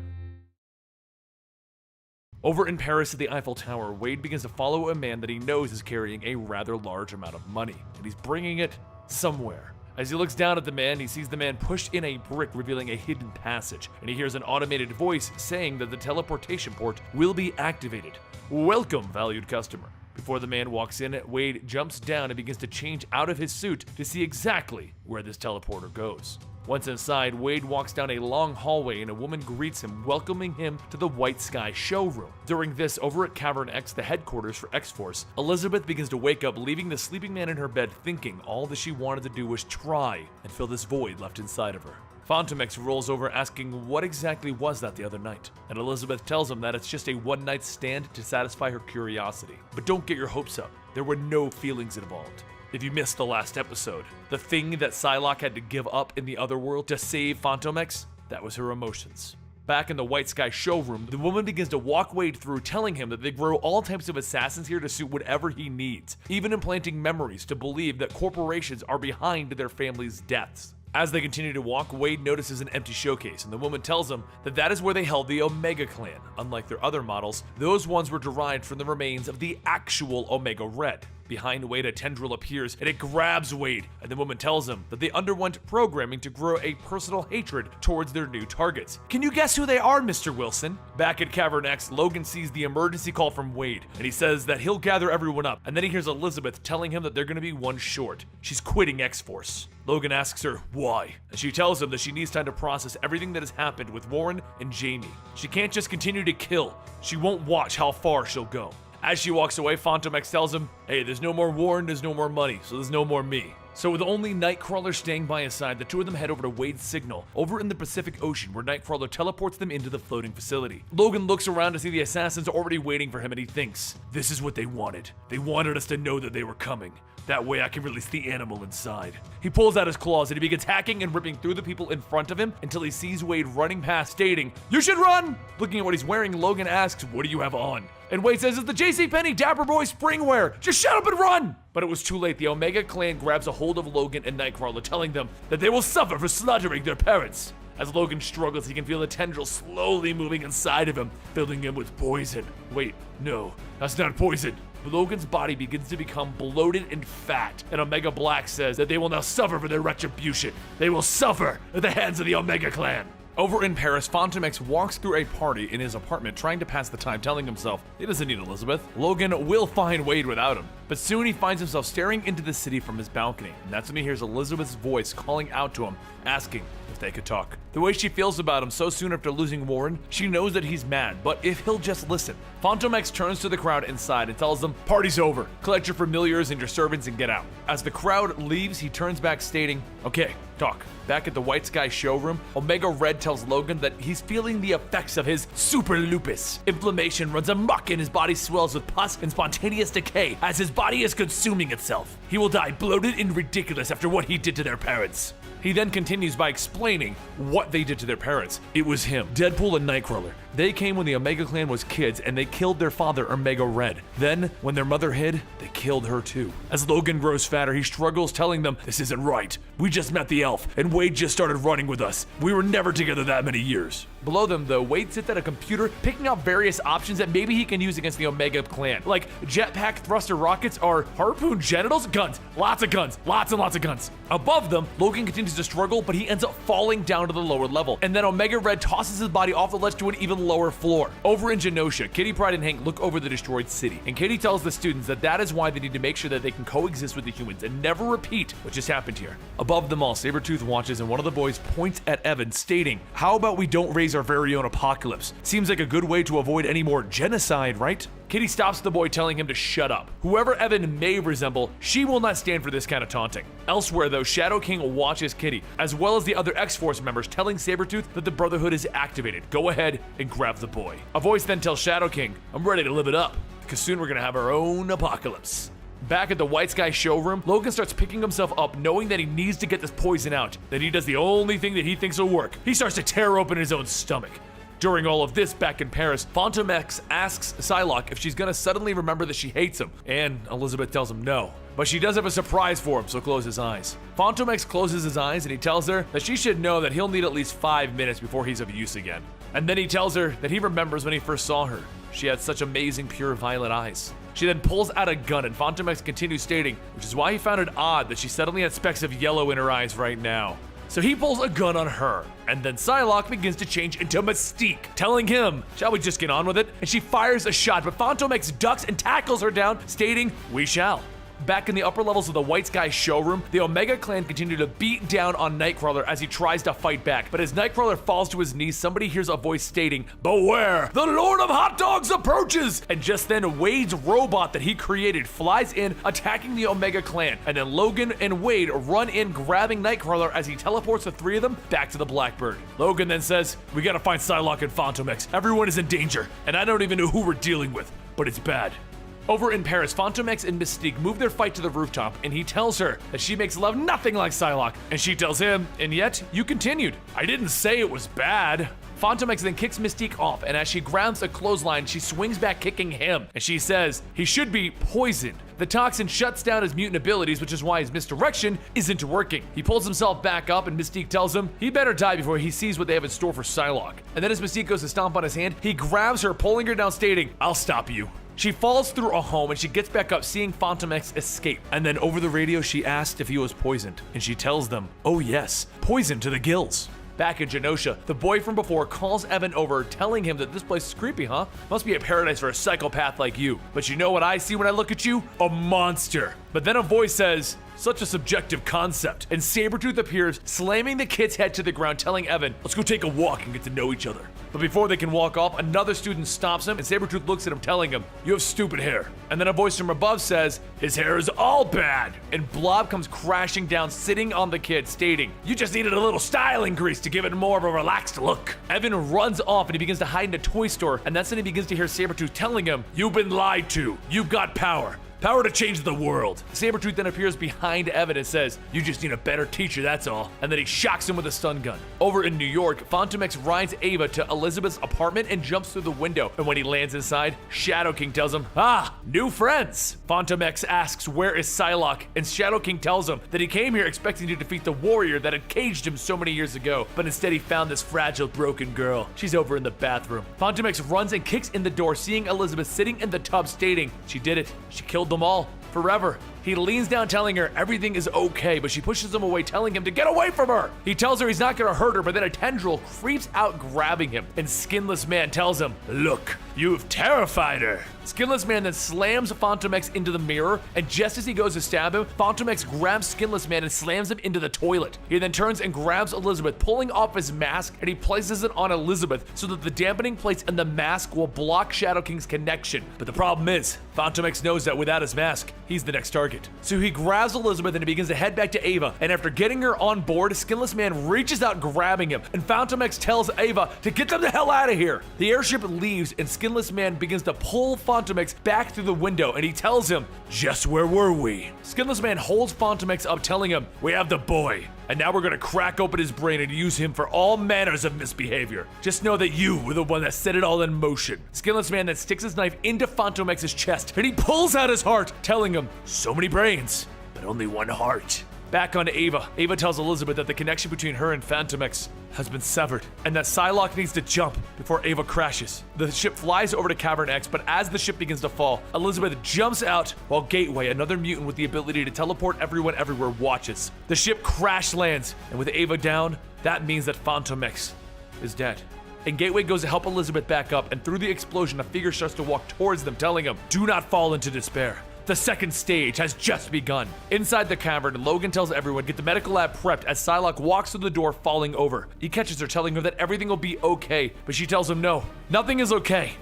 Over in Paris at the Eiffel Tower, Wade begins to follow a man that he knows is carrying a rather large amount of money, and he's bringing it somewhere. As he looks down at the man, he sees the man push in a brick, revealing a hidden passage, and he hears an automated voice saying that the teleportation port will be activated. "Welcome, valued customer." Before the man walks in, Wade jumps down and begins to change out of his suit to see exactly where this teleporter goes. Once inside, Wade walks down a long hallway and a woman greets him, welcoming him to the White Sky showroom. During this, over at Cavern X, the headquarters for X-Force, Elizabeth begins to wake up, leaving the sleeping man in her bed, thinking all that she wanted to do was try and fill this void left inside of her. Phantom X rolls over asking what exactly was that the other night, and Elizabeth tells him that it's just a one-night stand to satisfy her curiosity. But don't get your hopes up, there were no feelings involved. If you missed the last episode, the thing that Psylocke had to give up in the Otherworld to save Phantom X, that was her emotions. Back in the White Sky showroom, the woman begins to walk Wade through, telling him that they grow all types of assassins here to suit whatever he needs, even implanting memories to believe that corporations are behind their family's deaths. As they continue to walk, Wade notices an empty showcase, and the woman tells him that that is where they held the Omega Clan. Unlike their other models, those ones were derived from the remains of the actual Omega Red. Behind Wade, a tendril appears, and it grabs Wade, and the woman tells him that they underwent programming to grow a personal hatred towards their new targets. "Can you guess who they are, Mr. Wilson?" Back at Cavern X, Logan sees the emergency call from Wade, and he says that he'll gather everyone up, and then he hears Elizabeth telling him that they're going to be one short. She's quitting X-Force. Logan asks her why, and she tells him that she needs time to process everything that has happened with Warren and Jamie. She can't just continue to kill. She won't watch how far she'll go. As she walks away, Phantom X tells him, "Hey, there's no more Warren, there's no more money, so there's no more me." So with only Nightcrawler staying by his side, the two of them head over to Wade's signal, over in the Pacific Ocean, where Nightcrawler teleports them into the floating facility. Logan looks around to see the assassins already waiting for him, and he thinks, this is what they wanted. They wanted us to know that they were coming. That way I can release the animal inside. He pulls out his claws and he begins hacking and ripping through the people in front of him until he sees Wade running past, stating, "You should run!" Looking at what he's wearing, Logan asks, "What do you have on?" And Wade says, "It's the JCPenney Dapper Boy springwear. Just shut up and run!" But it was too late. The Omega Clan grabs a hold of Logan and Nightcrawler, telling them that they will suffer for slaughtering their parents. As Logan struggles, he can feel a tendril slowly moving inside of him, filling him with poison. Wait, no, that's not poison. Logan's body begins to become bloated and fat, and Omega Black says that they will now suffer for their retribution. They will suffer at the hands of the Omega Clan. Over in Paris, Fantomex walks through a party in his apartment trying to pass the time, telling himself he doesn't need Elizabeth. Logan will find Wade without him. But soon he finds himself staring into the city from his balcony, and that's when he hears Elizabeth's voice calling out to him, asking if they could talk. The way she feels about him so soon after losing Warren, she knows that he's mad, but if he'll just listen. Fantomex turns to the crowd inside and tells them, "Party's over. Collect your familiars and your servants and get out." As the crowd leaves, he turns back stating, "Okay, talk." Back at the White Sky showroom, Omega Red tells Logan that he's feeling the effects of his super lupus. Inflammation runs amok and his body swells with pus and spontaneous decay as his body is consuming itself. He will die bloated and ridiculous after what he did to their parents. He then continues by explaining what they did to their parents. It was him, Deadpool and Nightcrawler. They came when the Omega Clan was kids and they killed their father, Omega Red. Then, when their mother hid, they killed her too. As Logan grows fatter, he struggles, telling them, "This isn't right. We just met the elf, and Wade just started running with us. We were never together that many years." Below them, though, Wade sits at a computer picking out various options that maybe he can use against the Omega Clan, like jetpack thruster rockets or harpoon genitals, guns, lots and lots of guns. Above them, Logan continues to struggle, but he ends up falling down to the lower level, and then Omega Red tosses his body off the ledge to an even lower floor. Over in Genosha, Kitty Pryde and Hank look over the destroyed city, and Kitty tells the students that is why they need to make sure that they can coexist with the humans and never repeat what just happened here. Above them all, Sabretooth watches, and one of the boys points at Evan, stating, "How about we don't raise our very own apocalypse? Seems like a good way to avoid any more genocide, right?" Kitty stops the boy, telling him to shut up. Whoever Evan may resemble, she will not stand for this kind of taunting. Elsewhere, though, Shadow King watches Kitty, as well as the other X-Force members, telling Sabretooth that the Brotherhood is activated. Go ahead and grab the boy. A voice then tells Shadow King, "I'm ready to live it up, because soon we're gonna have our own apocalypse." Back at the White Sky showroom, Logan starts picking himself up, knowing that he needs to get this poison out. Then he does the only thing that he thinks will work. He starts to tear open his own stomach. During all of this, back in Paris, Fantomex asks Psylocke if she's gonna suddenly remember that she hates him, and Elizabeth tells him no. But she does have a surprise for him, so close his eyes. Fantomex closes his eyes and he tells her that she should know that he'll need at least 5 minutes before he's of use again. And then he tells her that he remembers when he first saw her. She had such amazing pure violet eyes. She then pulls out a gun, and Fantomex continues stating, which is why he found it odd that she suddenly had specks of yellow in her eyes right now. So he pulls a gun on her, and then Psylocke begins to change into Mystique, telling him, "Shall we just get on with it?" And she fires a shot, but Fantomex ducks and tackles her down, stating, "We shall." Back in the upper levels of the White Sky showroom, the Omega Clan continue to beat down on Nightcrawler as he tries to fight back. But as Nightcrawler falls to his knees, somebody hears a voice stating, "Beware, the Lord of Hot Dogs approaches!" And just then, Wade's robot that he created flies in, attacking the Omega Clan. And then Logan and Wade run in, grabbing Nightcrawler as he teleports the three of them back to the Blackbird. Logan then says, "We gotta find Psylocke and Fantomex. Everyone is in danger, and I don't even know who we're dealing with, but it's bad." Over in Paris, Fantomex and Mystique move their fight to the rooftop, and he tells her that she makes love nothing like Psylocke. And she tells him, "And yet, you continued. I didn't say it was bad." Fantomex then kicks Mystique off, and as she grabs a clothesline, she swings back, kicking him. And she says he should be poisoned. The toxin shuts down his mutant abilities, which is why his misdirection isn't working. He pulls himself back up, and Mystique tells him he better die before he sees what they have in store for Psylocke. And then as Mystique goes to stomp on his hand, he grabs her, pulling her down, stating, "I'll stop you." She falls through a home and she gets back up, seeing Fantomex escape. And then over the radio, she asked if he was poisoned. And she tells them, "Oh yes, poisoned to the gills." Back in Genosha, the boy from before calls Evan over, telling him that this place is creepy, huh? Must be a paradise for a psychopath like you. But you know what I see when I look at you? A monster. But then a voice says, "Such a subjective concept." And Sabretooth appears, slamming the kid's head to the ground, telling Evan, "Let's go take a walk and get to know each other." But before they can walk off, another student stops him, and Sabretooth looks at him, telling him, "You have stupid hair." And then a voice from above says, "His hair is all bad." And Blob comes crashing down, sitting on the kid, stating, "You just needed a little styling grease to give it more of a relaxed look." Evan runs off and he begins to hide in a toy store, and that's when he begins to hear Sabretooth telling him, "You've been lied to. You've got power. Power to change the world. Sabretooth then appears behind Evan and says, you just need a better teacher, that's all. And then he shocks him with a stun gun. Over in New York, Phantom X rides Ava to Elizabeth's apartment and jumps through the window. And when he lands inside, Shadow King tells him, new friends. Phantom X asks, where is Psylocke? And Shadow King tells him that he came here expecting to defeat the warrior that had caged him so many years ago, but instead he found this fragile, broken girl. She's over in the bathroom. Phantom X runs and kicks in the door, seeing Elizabeth sitting in the tub, stating, she did it. She killed them all. Forever. He leans down telling her everything is okay, but she pushes him away, telling him to get away from her. He tells her he's not gonna hurt her, but then a tendril creeps out grabbing him, and Skinless Man tells him, look, you've terrified her. Skinless Man then slams Phantom X into the mirror, and just as he goes to stab him, Phantom X grabs Skinless Man and slams him into the toilet. He then turns and grabs Elizabeth, pulling off his mask, and he places it on Elizabeth so that the dampening plates and the mask will block Shadow King's connection. But the problem is, Phantom X knows that without his mask, he's the next target. So he grabs Elizabeth and he begins to head back to Ava, and after getting her on board, Skinless Man reaches out grabbing him, and Phantom X tells Ava to get them the hell out of here. The airship leaves and Skinless Man begins to pull Phantom X back through the window, and he tells him, just where were we? Skinless Man holds Phantom X up, telling him, we have the boy, and now we're gonna crack open his brain and use him for all manners of misbehavior. Just know that you were the one that set it all in motion. Skinless Man then sticks his knife into Phantom X's chest, and he pulls out his heart, telling him, so many brains, but only one heart. Back on Ava. Ava tells Elizabeth that the connection between her and Phantom X has been severed, and that Psylocke needs to jump before Ava crashes. The ship flies over to Cavern X, but as the ship begins to fall, Elizabeth jumps out while Gateway, another mutant with the ability to teleport everyone everywhere, watches. The ship crash lands, and with Ava down, that means that Phantom X is dead. And Gateway goes to help Elizabeth back up, and through the explosion, a figure starts to walk towards them, telling them, do not fall into despair. The second stage has just begun. Inside the cavern, Logan tells everyone get the medical lab prepped as Psylocke walks through the door, falling over. He catches her, telling her that everything will be okay, but she tells him no, nothing is okay.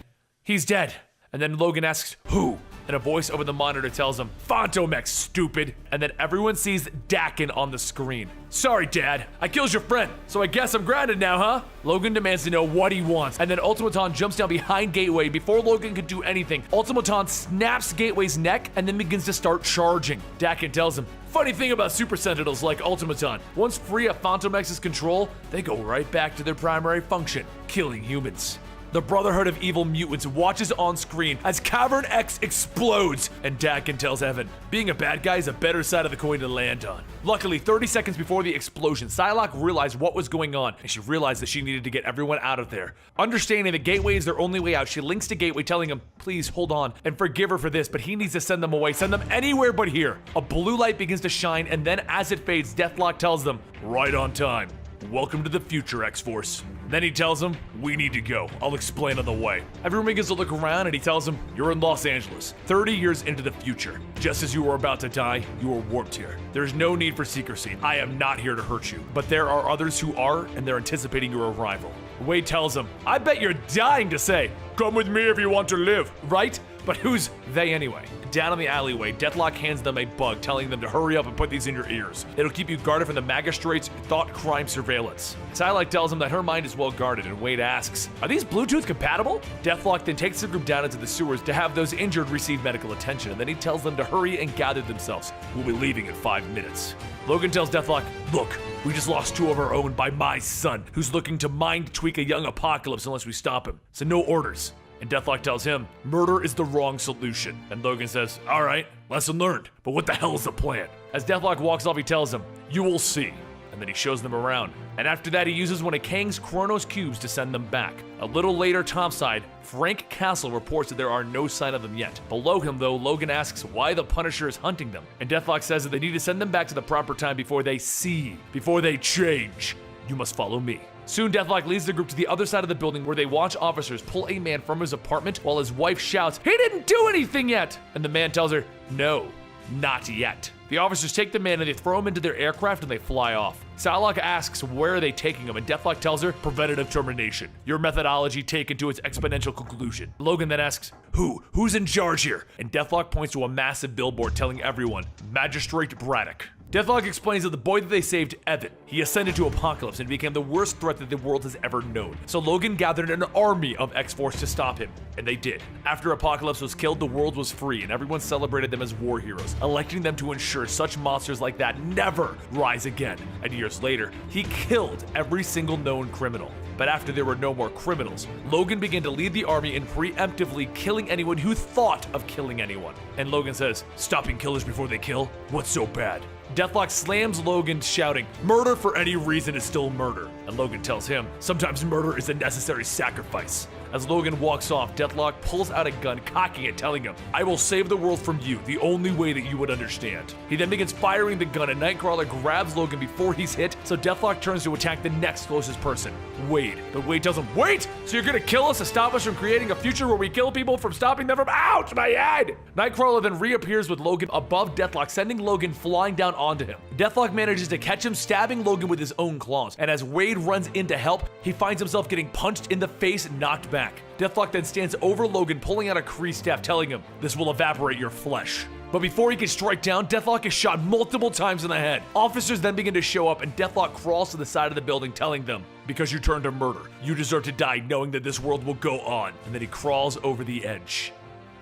He's dead. And then Logan asks, who? And a voice over the monitor tells him, Phantom X, stupid. And then everyone sees Dakin on the screen. Sorry, Dad, I killed your friend, so I guess I'm grounded now, huh? Logan demands to know what he wants, and then Ultimaton jumps down behind Gateway. Before Logan could do anything, Ultimaton snaps Gateway's neck and then begins to start charging. Dakin tells him, funny thing about Super Sentinels like Ultimaton, once free of Phantom X's control, they go right back to their primary function, killing humans. The Brotherhood of Evil Mutants watches on screen as Cavern X explodes, and Dakin tells Evan, being a bad guy is a better side of the coin to land on. Luckily, 30 seconds before the explosion, Psylocke realized what was going on, and she realized that she needed to get everyone out of there. Understanding that Gateway is their only way out, she links to Gateway, telling him, please hold on, and forgive her for this, but he needs to send them away, send them anywhere but here. A blue light begins to shine, and then as it fades, Deathlok tells them, right on time. Welcome to the future, X-Force. Then he tells him, we need to go. I'll explain on the way. Everyone begins to look around and he tells him, you're in Los Angeles, 30 years into the future. Just as you were about to die, you were warped here. There's no need for secrecy. I am not here to hurt you. But there are others who are, and they're anticipating your arrival. Wade tells him, I bet you're dying to say, come with me if you want to live, right? But who's they anyway? Down in the alleyway, Deathlok hands them a bug, telling them to hurry up and put these in your ears. It'll keep you guarded from the magistrate's thought crime surveillance. Psylocke tells him that her mind is well guarded, and Wade asks, are these Bluetooth compatible? Deathlok then takes the group down into the sewers to have those injured receive medical attention, and then he tells them to hurry and gather themselves. We'll be leaving in 5 minutes. Logan tells Deathlok, look, we just lost 2 of our own by my son, who's looking to mind tweak a young Apocalypse unless we stop him. So no orders. And Deathlok tells him, murder is the wrong solution. And Logan says, all right, lesson learned, but what the hell is the plan? As Deathlok walks off, he tells him, you will see. And then he shows them around. And after that, he uses one of Kang's Chronos cubes to send them back. A little later topside, Frank Castle reports that there are no sign of them yet. Below him, though, Logan asks why the Punisher is hunting them. And Deathlok says that they need to send them back to the proper time before they see, before they change. You must follow me. Soon, Deathlok leads the group to the other side of the building where they watch officers pull a man from his apartment while his wife shouts, he didn't do anything yet! And the man tells her, no, not yet. The officers take the man and they throw him into their aircraft and they fly off. Psylocke asks where are they taking him, and Deathlok tells her, preventative termination. Your methodology taken to its exponential conclusion. Logan then asks, who's in charge here? And Deathlok points to a massive billboard telling everyone, Magistrate Braddock. Deathlok explains that the boy that they saved, Evan, he ascended to Apocalypse and became the worst threat that the world has ever known. So Logan gathered an army of X-Force to stop him, and they did. After Apocalypse was killed, the world was free, and everyone celebrated them as war heroes, electing them to ensure such monsters like that never rise again. And years later, he killed every single known criminal. But after there were no more criminals, Logan began to lead the army in preemptively killing anyone who thought of killing anyone. And Logan says, "Stopping killers before they kill? What's so bad?" Deathlok slams Logan, shouting, "Murder for any reason is still murder." And Logan tells him, "Sometimes murder is a necessary sacrifice." As Logan walks off, Deathlok pulls out a gun, cocking it, telling him, "I will save the world from you, the only way that you would understand." He then begins firing the gun, and Nightcrawler grabs Logan before he's hit, so Deathlok turns to attack the next closest person, Wade. But Wade tells him, "Wait! So you're gonna kill us to stop us from creating a future where we kill people from stopping them from— ouch, my head!" Nightcrawler then reappears with Logan above Deathlok, sending Logan flying down onto him. Deathlok manages to catch him, stabbing Logan with his own claws, and as Wade runs in to help, he finds himself getting punched in the face, knocked back. Deathlok then stands over Logan, pulling out a Kree staff, telling him, "This will evaporate your flesh." But before he can strike down, Deathlok is shot multiple times in the head. Officers then begin to show up, and Deathlok crawls to the side of the building, telling them, "Because you turned to murder, you deserve to die knowing that this world will go on." And then he crawls over the edge.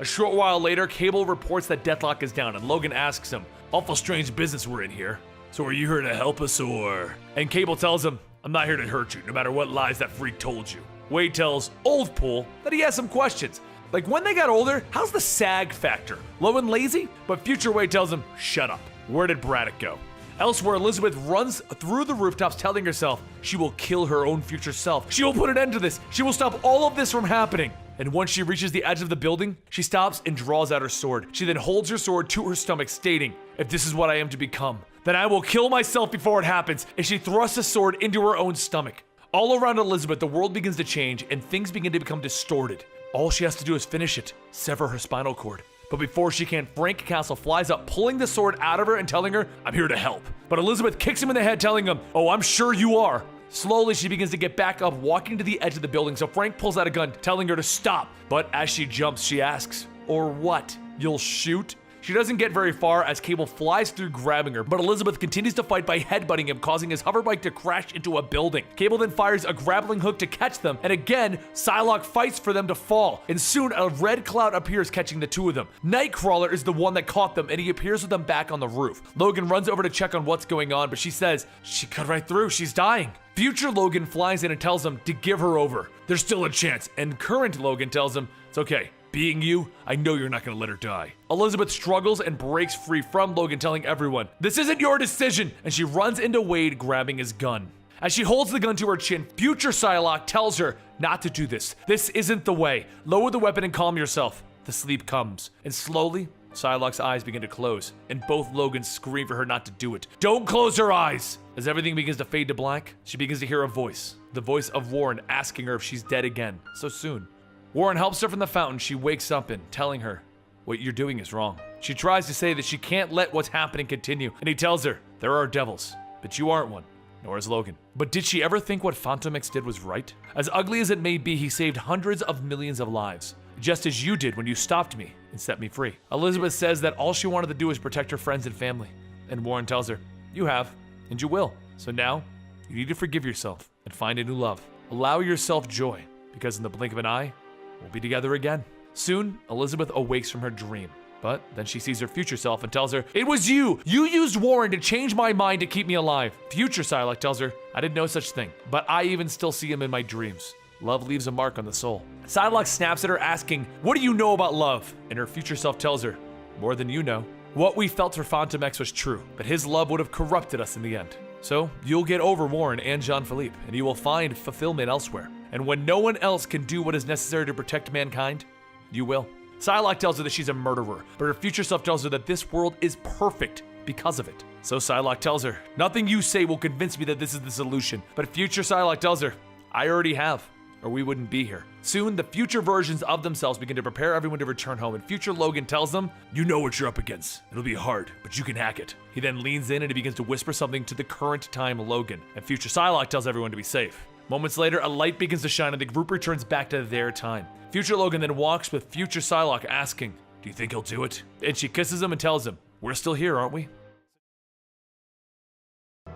A short while later, Cable reports that Deathlok is down, and Logan asks him, "Awful strange business we're in here. So are you here to help us, or—" And Cable tells him, "I'm not here to hurt you, no matter what lies that freak told you." Wade tells Old Pool that he has some questions. Like, when they got older, how's the SAG factor? Low and lazy? But future Wade tells him, "Shut up. Where did Braddock go?" Elsewhere, Elizabeth runs through the rooftops, telling herself she will kill her own future self. She will put an end to this. She will stop all of this from happening. And once she reaches the edge of the building, she stops and draws out her sword. She then holds her sword to her stomach, stating, "If this is what I am to become, then I will kill myself before it happens." And she thrusts a sword into her own stomach. All around Elizabeth, the world begins to change and things begin to become distorted. All she has to do is finish it, sever her spinal cord. But before she can, Frank Castle flies up, pulling the sword out of her and telling her, "I'm here to help." But Elizabeth kicks him in the head, telling him, "Oh, I'm sure you are." Slowly, she begins to get back up, walking to the edge of the building, so Frank pulls out a gun, telling her to stop. But as she jumps, she asks, "Or what? You'll shoot?" She doesn't get very far as Cable flies through, grabbing her, but Elizabeth continues to fight by headbutting him, causing his hoverbike to crash into a building. Cable then fires a grappling hook to catch them, and again, Psylocke fights for them to fall, and soon a red cloud appears, catching the two of them. Nightcrawler is the one that caught them, and he appears with them back on the roof. Logan runs over to check on what's going on, but she says, "She cut right through, she's dying." Future Logan flies in and tells him to give her over. There's still a chance, and current Logan tells him, "It's okay. Being you, I know you're not gonna let her die." Elizabeth struggles and breaks free from Logan, telling everyone, "This isn't your decision," and she runs into Wade, grabbing his gun. As she holds the gun to her chin, future Psylocke tells her not to do this. This isn't the way. Lower the weapon and calm yourself. The sleep comes, and slowly, Psylocke's eyes begin to close, and both Logans scream for her not to do it. "Don't close her eyes!" As everything begins to fade to black, she begins to hear a voice. The voice of Warren, asking her if she's dead again, so soon. Warren helps her from the fountain she wakes up in, telling her, "What you're doing is wrong." She tries to say that she can't let what's happening continue, and he tells her, "There are devils, but you aren't one, nor is Logan." But did she ever think what Phantom X did was right? As ugly as it may be, he saved hundreds of millions of lives, just as you did when you stopped me and set me free. Elizabeth says that all she wanted to do was protect her friends and family, and Warren tells her, "You have, and you will. So now, you need to forgive yourself and find a new love. Allow yourself joy, because in the blink of an eye, we'll be together again." Soon, Elizabeth awakes from her dream, but then she sees her future self and tells her, "It was you! You used Warren to change my mind to keep me alive." Future Psylocke tells her, "I did no such thing, but I even still see him in my dreams. Love leaves a mark on the soul." Psylocke snaps at her, asking, "What do you know about love?" And her future self tells her, "More than you know. What we felt for Phantom X was true, but his love would have corrupted us in the end. So, you'll get over Warren and Jean-Philippe, and you will find fulfillment elsewhere. And when no one else can do what is necessary to protect mankind, you will." Psylocke tells her that she's a murderer, but her future self tells her that this world is perfect because of it. So Psylocke tells her, "Nothing you say will convince me that this is the solution." But future Psylocke tells her, "I already have, or we wouldn't be here." Soon, the future versions of themselves begin to prepare everyone to return home, and future Logan tells them, "You know what you're up against. It'll be hard, but you can hack it." He then leans in and he begins to whisper something to the current time Logan, and future Psylocke tells everyone to be safe. Moments later, a light begins to shine and the group returns back to their time. Future Logan then walks with future Psylocke, asking, "Do you think he'll do it?" And she kisses him and tells him, "We're still here, aren't we?"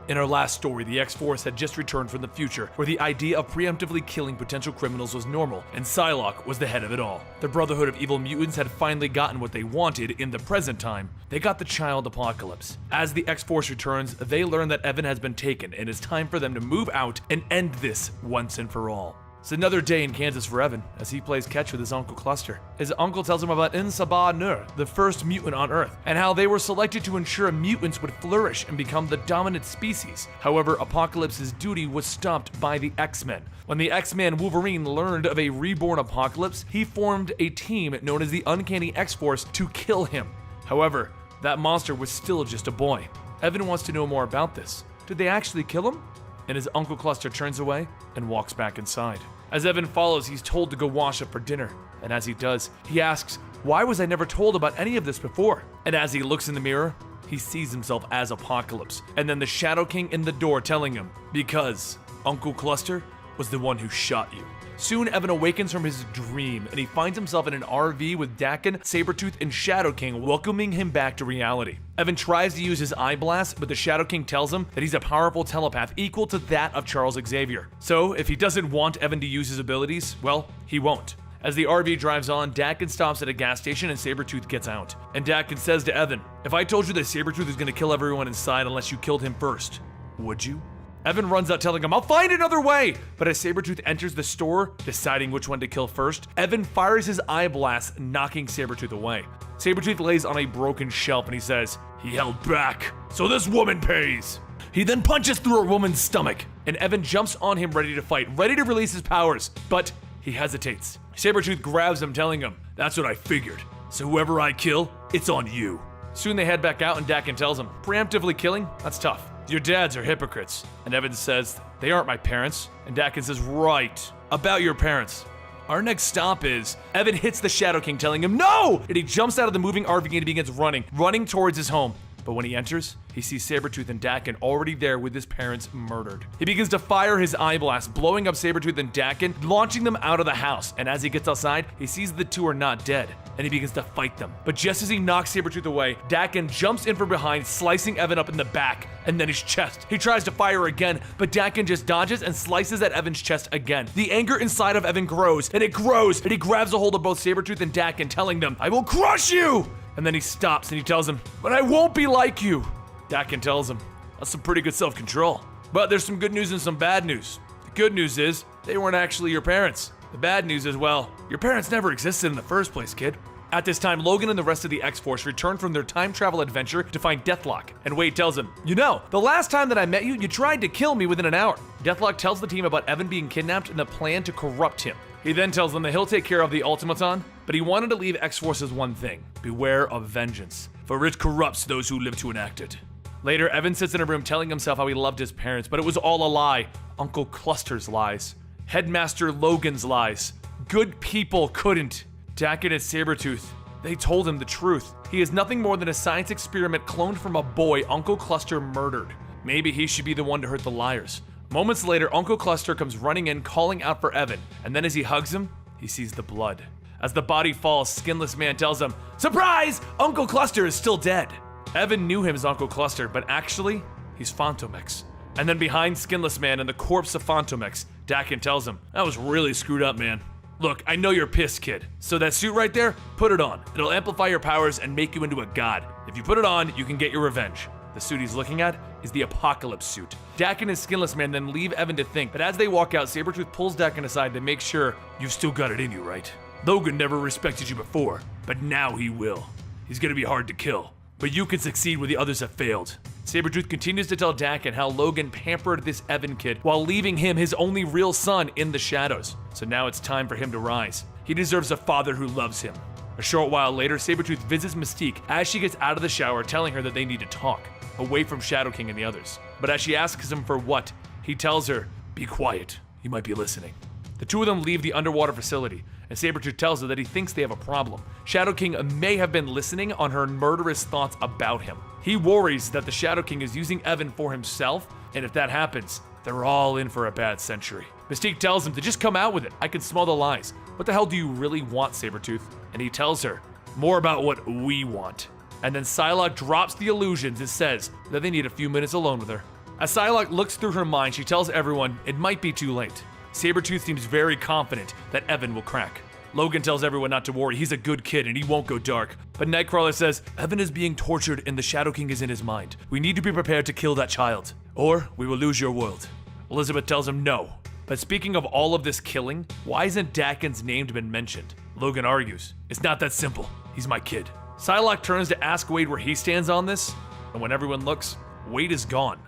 In our last story, the X-Force had just returned from the future, where the idea of preemptively killing potential criminals was normal, and Psylocke was the head of it all. The Brotherhood of Evil Mutants had finally gotten what they wanted in the present time. They got the child Apocalypse. As the X-Force returns, they learn that Evan has been taken, and it's time for them to move out and end this once and for all. It's another day in Kansas for Evan, as he plays catch with his Uncle Cluster. His uncle tells him about Insaba Nur, the first mutant on Earth, and how they were selected to ensure mutants would flourish and become the dominant species. However, Apocalypse's duty was stopped by the X-Men. When the X-Man Wolverine learned of a reborn Apocalypse, he formed a team known as the Uncanny X-Force to kill him. However, that monster was still just a boy. Evan wants to know more about this. Did they actually kill him? And his Uncle Cluster turns away and walks back inside. As Evan follows, he's told to go wash up for dinner, and as he does, he asks, "Why was I never told about any of this before?" And as he looks in the mirror, he sees himself as Apocalypse, and then the Shadow King in the door telling him, "Because Uncle Cluster was the one who shot you." Soon, Evan awakens from his dream, and he finds himself in an RV with Daken, Sabretooth, and Shadow King welcoming him back to reality. Evan tries to use his eye blast, but the Shadow King tells him that he's a powerful telepath equal to that of Charles Xavier. So, if he doesn't want Evan to use his abilities, well, he won't. As the RV drives on, Daken stops at a gas station and Sabretooth gets out. And Daken says to Evan, "If I told you that Sabretooth is gonna kill everyone inside unless you killed him first, would you?" Evan runs out telling him, "I'll find another way!" But as Sabretooth enters the store, deciding which one to kill first, Evan fires his eye blast, knocking Sabretooth away. Sabretooth lays on a broken shelf and he says, "He held back, so this woman pays." He then punches through a woman's stomach, and Evan jumps on him ready to fight, ready to release his powers, but he hesitates. Sabretooth grabs him, telling him, "That's what I figured, so whoever I kill, it's on you." Soon they head back out and Daken tells him, "Preemptively killing? That's tough. Your dads are hypocrites." And Evan says, "They aren't my parents." And Daken says, "Right, about your parents." Our next stop is, Evan hits the Shadow King telling him, "No!" And he jumps out of the moving RV and he begins running towards his home. But when he enters, he sees Sabretooth and Daken already there with his parents murdered. He begins to fire his eye blast, blowing up Sabretooth and Daken, launching them out of the house. And as he gets outside, he sees the two are not dead, and he begins to fight them. But just as he knocks Sabretooth away, Daken jumps in from behind, slicing Evan up in the back, and then his chest. He tries to fire again, but Daken just dodges and slices at Evan's chest again. The anger inside of Evan grows, and he grabs a hold of both Sabretooth and Daken, telling them, "I will crush you!" And then he stops and he tells him, "But I won't be like you." Daken tells him, "That's some pretty good self-control. But there's some good news and some bad news. The good news is, they weren't actually your parents. The bad news is, well, your parents never existed in the first place, kid." At this time, Logan and the rest of the X-Force return from their time travel adventure to find Deathlok, and Wade tells him, "You know, the last time that I met you, you tried to kill me within an hour." Deathlok tells the team about Evan being kidnapped and the plan to corrupt him. He then tells them that he'll take care of the Automaton, but he wanted to leave X-Forces one thing: beware of vengeance, for it corrupts those who live to enact it. Later, Evan sits in a room telling himself how he loved his parents, but it was all a lie. Uncle Cluster's lies. Headmaster Logan's lies. Good people couldn't. Daken and Sabretooth, they told him the truth. He is nothing more than a science experiment cloned from a boy Uncle Cluster murdered. Maybe he should be the one to hurt the liars. Moments later, Uncle Cluster comes running in, calling out for Evan, and then as he hugs him, he sees the blood. As the body falls, Skinless Man tells him, "Surprise! Uncle Cluster is still dead." Evan knew him as Uncle Cluster, but actually, he's Fantomex. And then behind Skinless Man and the corpse of Fantomex, Daken tells him, "That was really screwed up, man. Look, I know you're pissed, kid. So that suit right there, put it on. It'll amplify your powers and make you into a god. If you put it on, you can get your revenge." The suit he's looking at is the Apocalypse suit. Daken and Skinless Man then leave Evan to think, but as they walk out, Sabretooth pulls Daken aside to make sure, "You've still got it in you, right? Logan never respected you before, but now he will. He's gonna be hard to kill, but you can succeed where the others have failed." Sabretooth continues to tell Daken how Logan pampered this Evan kid while leaving him his only real son in the shadows. So now it's time for him to rise. He deserves a father who loves him. A short while later, Sabretooth visits Mystique as she gets out of the shower, telling her that they need to talk, away from Shadow King and the others. But as she asks him for what, he tells her, "Be quiet, you might be listening." The two of them leave the underwater facility, and Sabretooth tells her that he thinks they have a problem. Shadow King may have been listening on her murderous thoughts about him. He worries that the Shadow King is using Evan for himself, and if that happens, they're all in for a bad century. Mystique tells him to just come out with it. "I can smell the lies. What the hell do you really want, Sabretooth?" And he tells her, "More about what we want." And then Psylocke drops the illusions and says that they need a few minutes alone with her. As Psylocke looks through her mind, she tells everyone it might be too late. Sabretooth seems very confident that Evan will crack. Logan tells everyone not to worry, he's a good kid and he won't go dark. But Nightcrawler says, Evan is being tortured and the Shadow King is in his mind. We need to be prepared to kill that child, or we will lose your world. Elizabeth tells him no. But speaking of all of this killing, why isn't Daken's name been mentioned? Logan argues, it's not that simple. He's my kid. Psylocke turns to ask Wade where he stands on this, and when everyone looks, Wade is gone.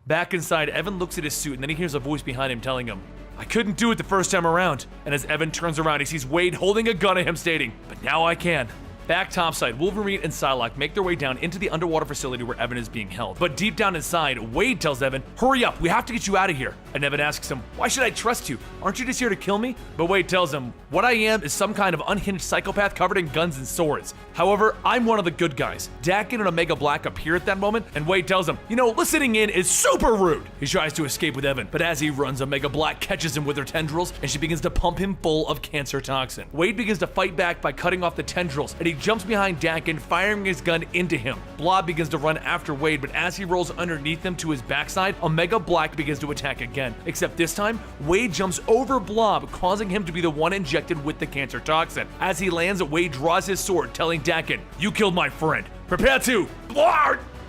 Back inside, Evan looks at his suit and then he hears a voice behind him telling him, I couldn't do it the first time around. And as Evan turns around, he sees Wade holding a gun at him stating, but now I can. Back topside, Wolverine and Psylocke make their way down into the underwater facility where Evan is being held. But deep down inside, Wade tells Evan, hurry up, we have to get you out of here. And Evan asks him, why should I trust you? Aren't you just here to kill me? But Wade tells him, what I am is some kind of unhinged psychopath covered in guns and swords. However, I'm one of the good guys. Daken and Omega Black appear at that moment, and Wade tells him, listening in is super rude. He tries to escape with Evan, but as he runs, Omega Black catches him with her tendrils, and she begins to pump him full of cancer toxin. Wade begins to fight back by cutting off the tendrils, and he jumps behind Daken, firing his gun into him. Blob begins to run after Wade, but as he rolls underneath him to his backside, Omega Black begins to attack again. Except this time, Wade jumps over Blob, causing him to be the one injected with the cancer toxin. As he lands, Wade draws his sword, telling Daken, you killed my friend. Prepare to...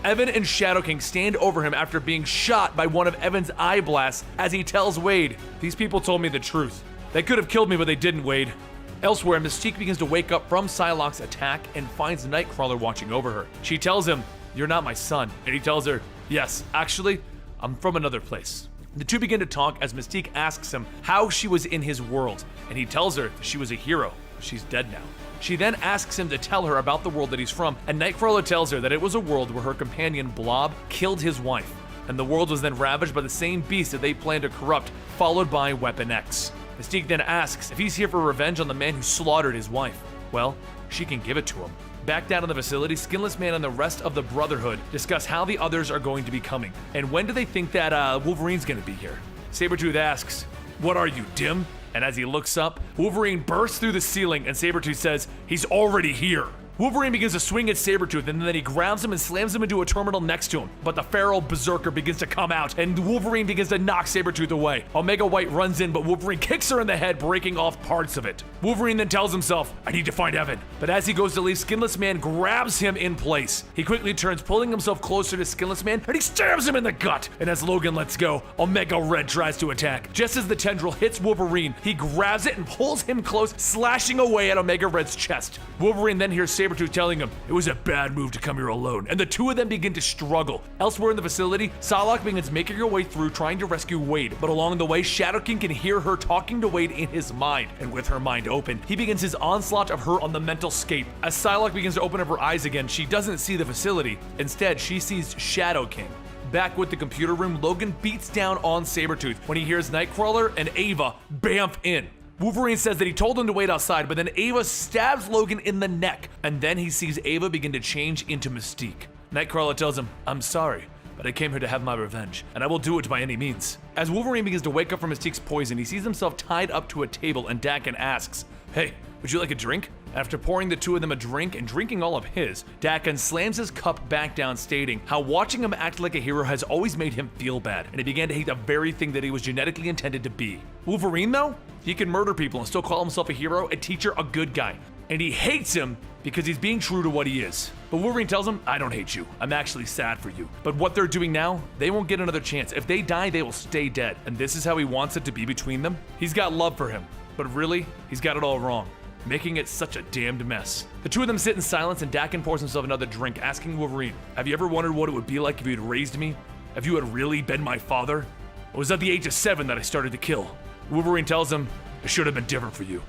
Evan and Shadow King stand over him after being shot by one of Evan's eye blasts as he tells Wade, these people told me the truth. They could have killed me, but they didn't, Wade. Elsewhere, Mystique begins to wake up from Psylocke's attack and finds Nightcrawler watching over her. She tells him, you're not my son. And he tells her, yes, actually, I'm from another place. The two begin to talk as Mystique asks him how she was in his world, and he tells her she was a hero, but she's dead now. She then asks him to tell her about the world that he's from, and Nightcrawler tells her that it was a world where her companion Blob killed his wife, and the world was then ravaged by the same beast that they planned to corrupt, followed by Weapon X. Mystique then asks if he's here for revenge on the man who slaughtered his wife. Well, she can give it to him. Back down in the facility, Skinless Man and the rest of the Brotherhood discuss how the others are going to be coming, and when do they think that Wolverine's gonna be here. Sabretooth asks, what are you, dim? And as he looks up, Wolverine bursts through the ceiling and Sabretooth says, he's already here. Wolverine begins to swing at Sabretooth and then he grabs him and slams him into a terminal next to him. But the feral berserker begins to come out and Wolverine begins to knock Sabretooth away. Omega White runs in, but Wolverine kicks her in the head, breaking off parts of it. Wolverine then tells himself, I need to find Evan. But as he goes to leave, Skinless Man grabs him in place. He quickly turns, pulling himself closer to Skinless Man, and he stabs him in the gut. And as Logan lets go, Omega Red tries to attack. Just as the tendril hits Wolverine, he grabs it and pulls him close, slashing away at Omega Red's chest. Wolverine then hears Sabretooth telling him, it was a bad move to come here alone, and the two of them begin to struggle. Elsewhere in the facility, Psylocke begins making her way through trying to rescue Wade, but along the way, Shadow King can hear her talking to Wade in his mind, and with her mind open, he begins his onslaught of her on the mental scape. As Psylocke begins to open up her eyes again, she doesn't see the facility. Instead, she sees Shadow King. Back with the computer room, Logan beats down on Sabretooth when he hears Nightcrawler and Ava bamf in. Wolverine says that he told him to wait outside, but then Ava stabs Logan in the neck, and then he sees Ava begin to change into Mystique. Nightcrawler tells him, I'm sorry, but I came here to have my revenge, and I will do it by any means. As Wolverine begins to wake up from Mystique's poison, he sees himself tied up to a table, and Daken asks, hey, would you like a drink? After pouring the two of them a drink and drinking all of his, Daken slams his cup back down, stating how watching him act like a hero has always made him feel bad, and he began to hate the very thing that he was genetically intended to be. Wolverine, though? He can murder people and still call himself a hero, a teacher, a good guy. And he hates him because he's being true to what he is. But Wolverine tells him, I don't hate you. I'm actually sad for you. But what they're doing now, they won't get another chance. If they die, they will stay dead. And this is how he wants it to be between them? He's got love for him. But really, he's got it all wrong, making it such a damned mess. The two of them sit in silence and Daken pours himself another drink, asking Wolverine, have you ever wondered what it would be like if you had raised me? If you had really been my father? It was at the age of 7 that I started to kill. Wolverine tells him, it should have been different for you.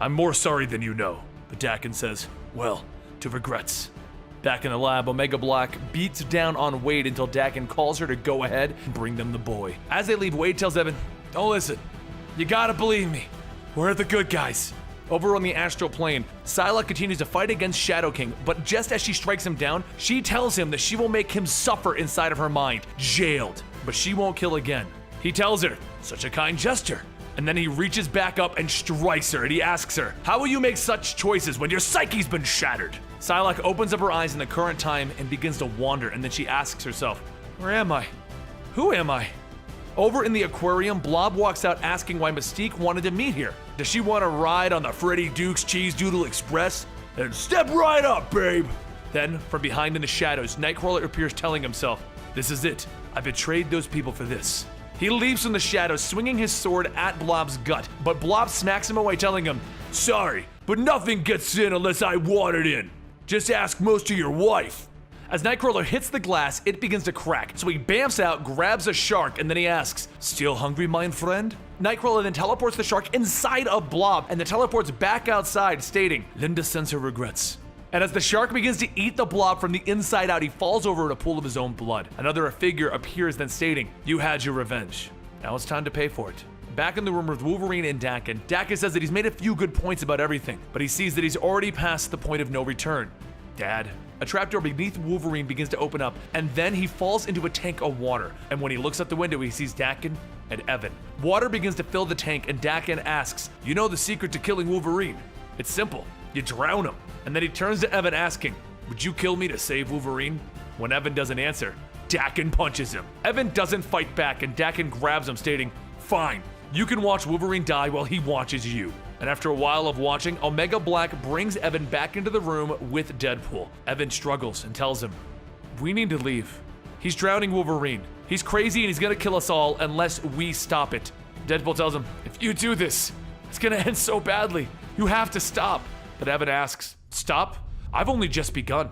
I'm more sorry than you know. But Daken says, well, to regrets. Back in the lab, Omega Black beats down on Wade until Daken calls her to go ahead and bring them the boy. As they leave, Wade tells Evan, don't listen. You gotta believe me. We're the good guys. Over on the astral plane, Psylocke continues to fight against Shadow King, but just as she strikes him down, she tells him that she will make him suffer inside of her mind, jailed. But she won't kill again. He tells her, such a kind gesture. And then he reaches back up and strikes her, and he asks her, how will you make such choices when your psyche's been shattered? Psylocke opens up her eyes in the current time and begins to wander, and then she asks herself, where am I? Who am I? Over in the aquarium, Blob walks out asking why Mystique wanted to meet here. Does she want to ride on the Freddy Duke's Cheese Doodle Express? Then step right up, babe! Then, from behind in the shadows, Nightcrawler appears telling himself, this is it. I betrayed those people for this. He leaps from the shadows, swinging his sword at Blob's gut, but Blob smacks him away, telling him, sorry, but nothing gets in unless I want it in. Just ask most of your wife. As Nightcrawler hits the glass, it begins to crack, so he bamps out, grabs a shark, and then he asks, still hungry, my friend? Nightcrawler then teleports the shark inside of Blob, and then teleports back outside, stating, Linda sends her regrets. And as the shark begins to eat the Blob from the inside out, he falls over in a pool of his own blood. Another figure appears, then stating, you had your revenge. Now it's time to pay for it. Back in the room with Wolverine and Daken, Daken says that he's made a few good points about everything, but he sees that he's already past the point of no return. Dad. A trapdoor beneath Wolverine begins to open up, and then he falls into a tank of water. And when he looks out the window, he sees Daken and Evan. Water begins to fill the tank, and Daken asks, you know the secret to killing Wolverine? It's simple. You drown him. And then he turns to Evan asking, would you kill me to save Wolverine? When Evan doesn't answer, Daken punches him. Evan doesn't fight back, and Daken grabs him, stating, fine, you can watch Wolverine die while he watches you. And after a while of watching, Omega Black brings Evan back into the room with Deadpool. Evan struggles and tells him, we need to leave. He's drowning Wolverine. He's crazy and he's gonna kill us all unless we stop it. Deadpool tells him, if you do this, it's gonna end so badly. You have to stop. But Evan asks, stop? I've only just begun.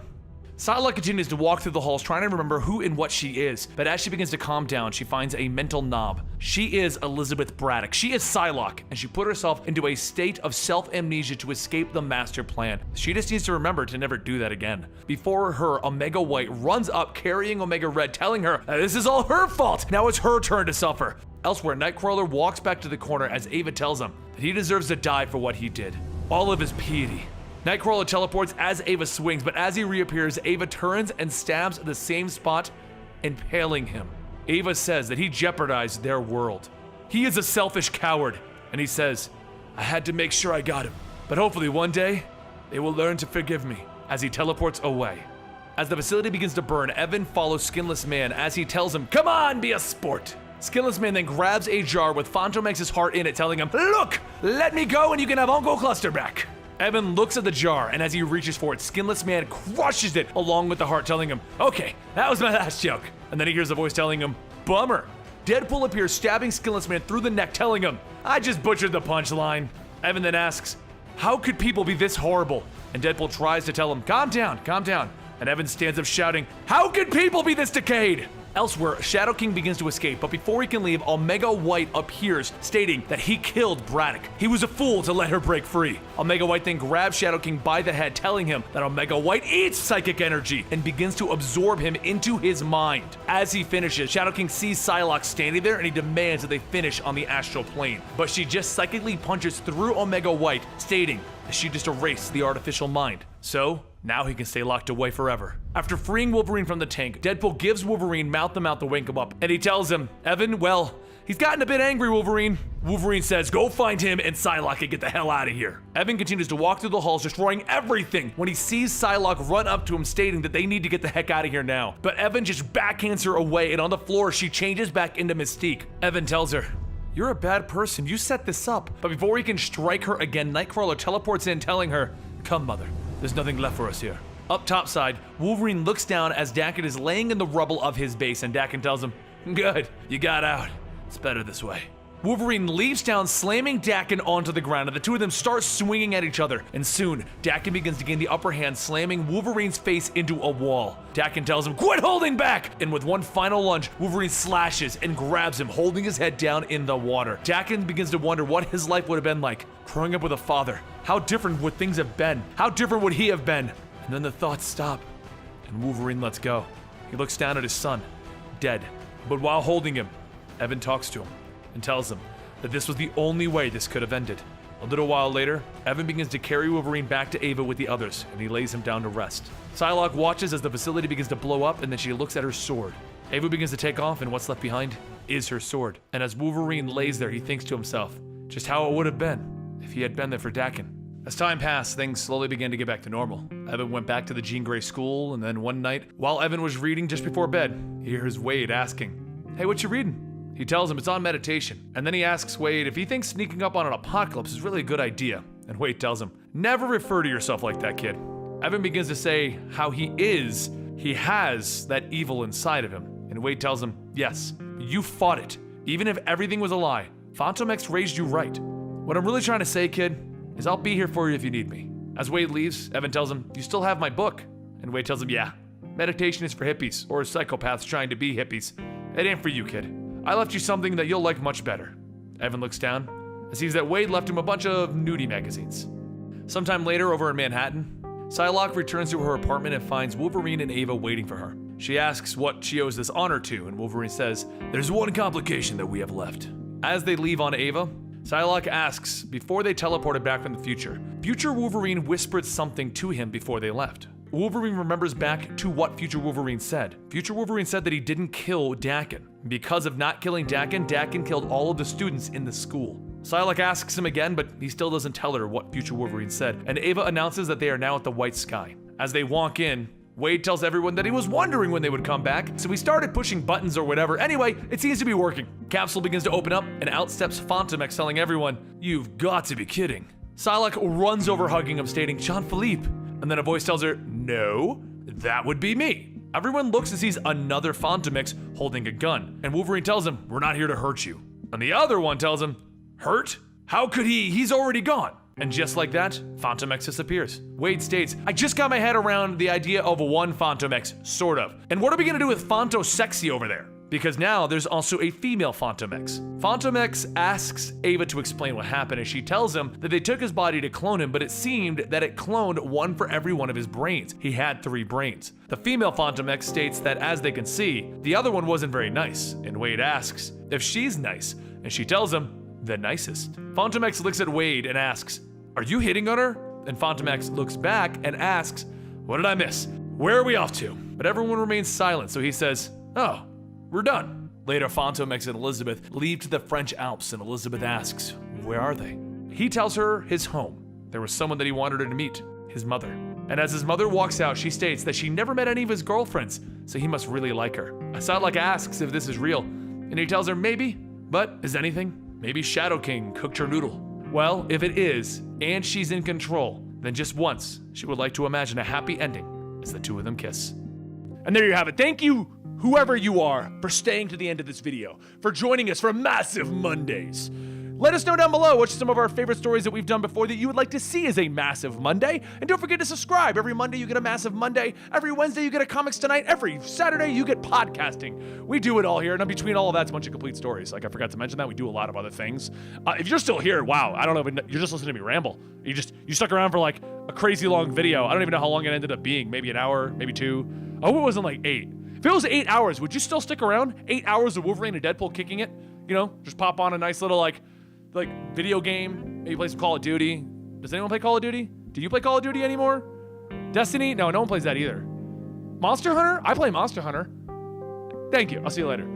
Psylocke continues to walk through the halls trying to remember who and what she is, but as she begins to calm down, she finds a mental knob. She is Elizabeth Braddock. She is Psylocke, and she put herself into a state of self-amnesia to escape the master plan. She just needs to remember to never do that again. Before her, Omega White runs up carrying Omega Red, telling her that this is all her fault. Now it's her turn to suffer. Elsewhere, Nightcrawler walks back to the corner as Ava tells him that he deserves to die for what he did. All of his piety. Nightcrawler teleports as Ava swings, but as he reappears, Ava turns and stabs the same spot, impaling him. Ava says that he jeopardized their world. He is a selfish coward, and he says, I had to make sure I got him, but hopefully one day, they will learn to forgive me, as he teleports away. As the facility begins to burn, Evan follows Skinless Man as he tells him, come on, be a sport. Skinless Man then grabs a jar with Phantom X's heart in it, telling him, look, let me go and you can have Uncle Cluster back. Evan looks at the jar, and as he reaches for it, Skinless Man crushes it along with the heart, telling him, okay, that was my last joke. And then he hears a voice telling him, bummer. Deadpool appears, stabbing Skinless Man through the neck, telling him, I just butchered the punchline. Evan then asks, how could people be this horrible? And Deadpool tries to tell him, calm down, calm down. And Evan stands up shouting, how could people be this decayed? Elsewhere, Shadow King begins to escape, but before he can leave, Omega White appears, stating that he killed Braddock. He was a fool to let her break free. Omega White then grabs Shadow King by the head, telling him that Omega White eats psychic energy and begins to absorb him into his mind. As he finishes, Shadow King sees Psylocke standing there and he demands that they finish on the astral plane. But she just psychically punches through Omega White, stating that she just erased the artificial mind. So, now he can stay locked away forever. After freeing Wolverine from the tank, Deadpool gives Wolverine mouth-to-mouth to wake him up, and he tells him, Evan, well, he's gotten a bit angry, Wolverine. Wolverine says, go find him and Psylocke and get the hell out of here. Evan continues to walk through the halls, destroying everything when he sees Psylocke run up to him, stating that they need to get the heck out of here now. But Evan just backhands her away, and on the floor, she changes back into Mystique. Evan tells her, you're a bad person, you set this up. But before he can strike her again, Nightcrawler teleports in, telling her, come, mother. There's nothing left for us here. Up topside, Wolverine looks down as Daken is laying in the rubble of his base, and Daken tells him, good, you got out. It's better this way. Wolverine leaps down, slamming Daken onto the ground, and the two of them start swinging at each other. And soon, Daken begins to gain the upper hand, slamming Wolverine's face into a wall. Daken tells him, quit holding back! And with one final lunge, Wolverine slashes and grabs him, holding his head down in the water. Daken begins to wonder what his life would have been like, growing up with a father. How different would things have been? How different would he have been? And then the thoughts stop, and Wolverine lets go. He looks down at his son, dead. But while holding him, Evan talks to him and tells him that this was the only way this could have ended. A little while later, Evan begins to carry Wolverine back to Ava with the others, and he lays him down to rest. Psylocke watches as the facility begins to blow up, and then she looks at her sword. Ava begins to take off, and what's left behind is her sword. And as Wolverine lays there, he thinks to himself just how it would have been if he had been there for Daken. As time passed, things slowly began to get back to normal. Evan went back to the Jean Grey school, and then one night, while Evan was reading just before bed, he hears Wade asking, Hey, what you reading? He tells him it's on meditation, and then he asks Wade if he thinks sneaking up on an apocalypse is really a good idea. And Wade tells him, never refer to yourself like that, kid. Evan begins to say how he has that evil inside of him. And Wade tells him, yes, you fought it. Even if everything was a lie, Phantom X raised you right. What I'm really trying to say, kid, is I'll be here for you if you need me. As Wade leaves, Evan tells him, you still have my book. And Wade tells him, yeah, meditation is for hippies, or psychopaths trying to be hippies. It ain't for you, kid. I left you something that you'll like much better. Evan looks down and sees that Wade left him a bunch of nudie magazines. Sometime later, over in Manhattan, Psylocke returns to her apartment and finds Wolverine and Ava waiting for her. She asks what she owes this honor to, and Wolverine says, there's one complication that we have left. As they leave on Ava, Psylocke asks, before they teleported back from the future Wolverine whispered something to him before they left. Wolverine remembers back to what Future Wolverine said. Future Wolverine said that he didn't kill Daken. Because of not killing Daken, Daken killed all of the students in the school. Psylocke asks him again, but he still doesn't tell her what Future Wolverine said, and Ava announces that they are now at the White Sky. As they walk in, Wade tells everyone that he was wondering when they would come back, so he started pushing buttons or whatever. Anyway, it seems to be working. Capsule begins to open up, and out steps Phantom X telling everyone, you've got to be kidding. Psylocke runs over hugging him, stating, Jean-Philippe. And then a voice tells her, no, that would be me. Everyone looks and sees another Phantom X holding a gun, and Wolverine tells him, we're not here to hurt you. And the other one tells him, hurt? How could he? He's already gone. And just like that, Phantom X disappears. Wade states, I just got my head around the idea of one Phantom X, sort of. And what are we gonna do with Phanto Sexy over there? Because now there's also a female Phantom X. Phantom X asks Ava to explain what happened, and she tells him that they took his body to clone him, but it seemed that it cloned one for every one of his brains. He had 3 brains. The female Phantom X states that as they can see, the other one wasn't very nice, and Wade asks if she's nice, and she tells him, the nicest. Phantom X looks at Wade and asks, are you hitting on her? And Phantom X looks back and asks, what did I miss? Where are we off to? But everyone remains silent, so he says, oh, we're done. Later, Phantom X and Elizabeth leave to the French Alps, and Elizabeth asks, where are they? He tells her his home. There was someone that he wanted her to meet, his mother. And as his mother walks out, she states that she never met any of his girlfriends, so he must really like her. Psylocke asks if this is real, and he tells her maybe, but is anything? Maybe Shadow King cooked her noodle. Well, if it is, and she's in control, then just once, she would like to imagine a happy ending as the two of them kiss. And there you have it. Thank you, whoever you are, for staying to the end of this video, for joining us for Massive Mondays. Let us know down below which are some of our favorite stories that we've done before that you would like to see as a Massive Monday. And don't forget to subscribe. Every Monday you get a Massive Monday. Every Wednesday you get a Comics Tonight. Every Saturday you get podcasting. We do it all here. And in between all of that, it's a bunch of complete stories. Like I forgot to mention that. We do a lot of other things. If you're still here, wow, I don't know. You're just listening to me ramble. You stuck around for like a crazy long video. I don't even know how long it ended up being. Maybe an hour, maybe 2. I hope it wasn't like 8. If it was 8 hours, would you still stick around? 8 hours of Wolverine and Deadpool kicking it? You know, just pop on a nice little like video game, maybe play some Call of Duty. Does anyone play Call of Duty? Do you play Call of Duty anymore? Destiny? No one plays that either. Monster Hunter? I play Monster Hunter. Thank you. I'll see you later.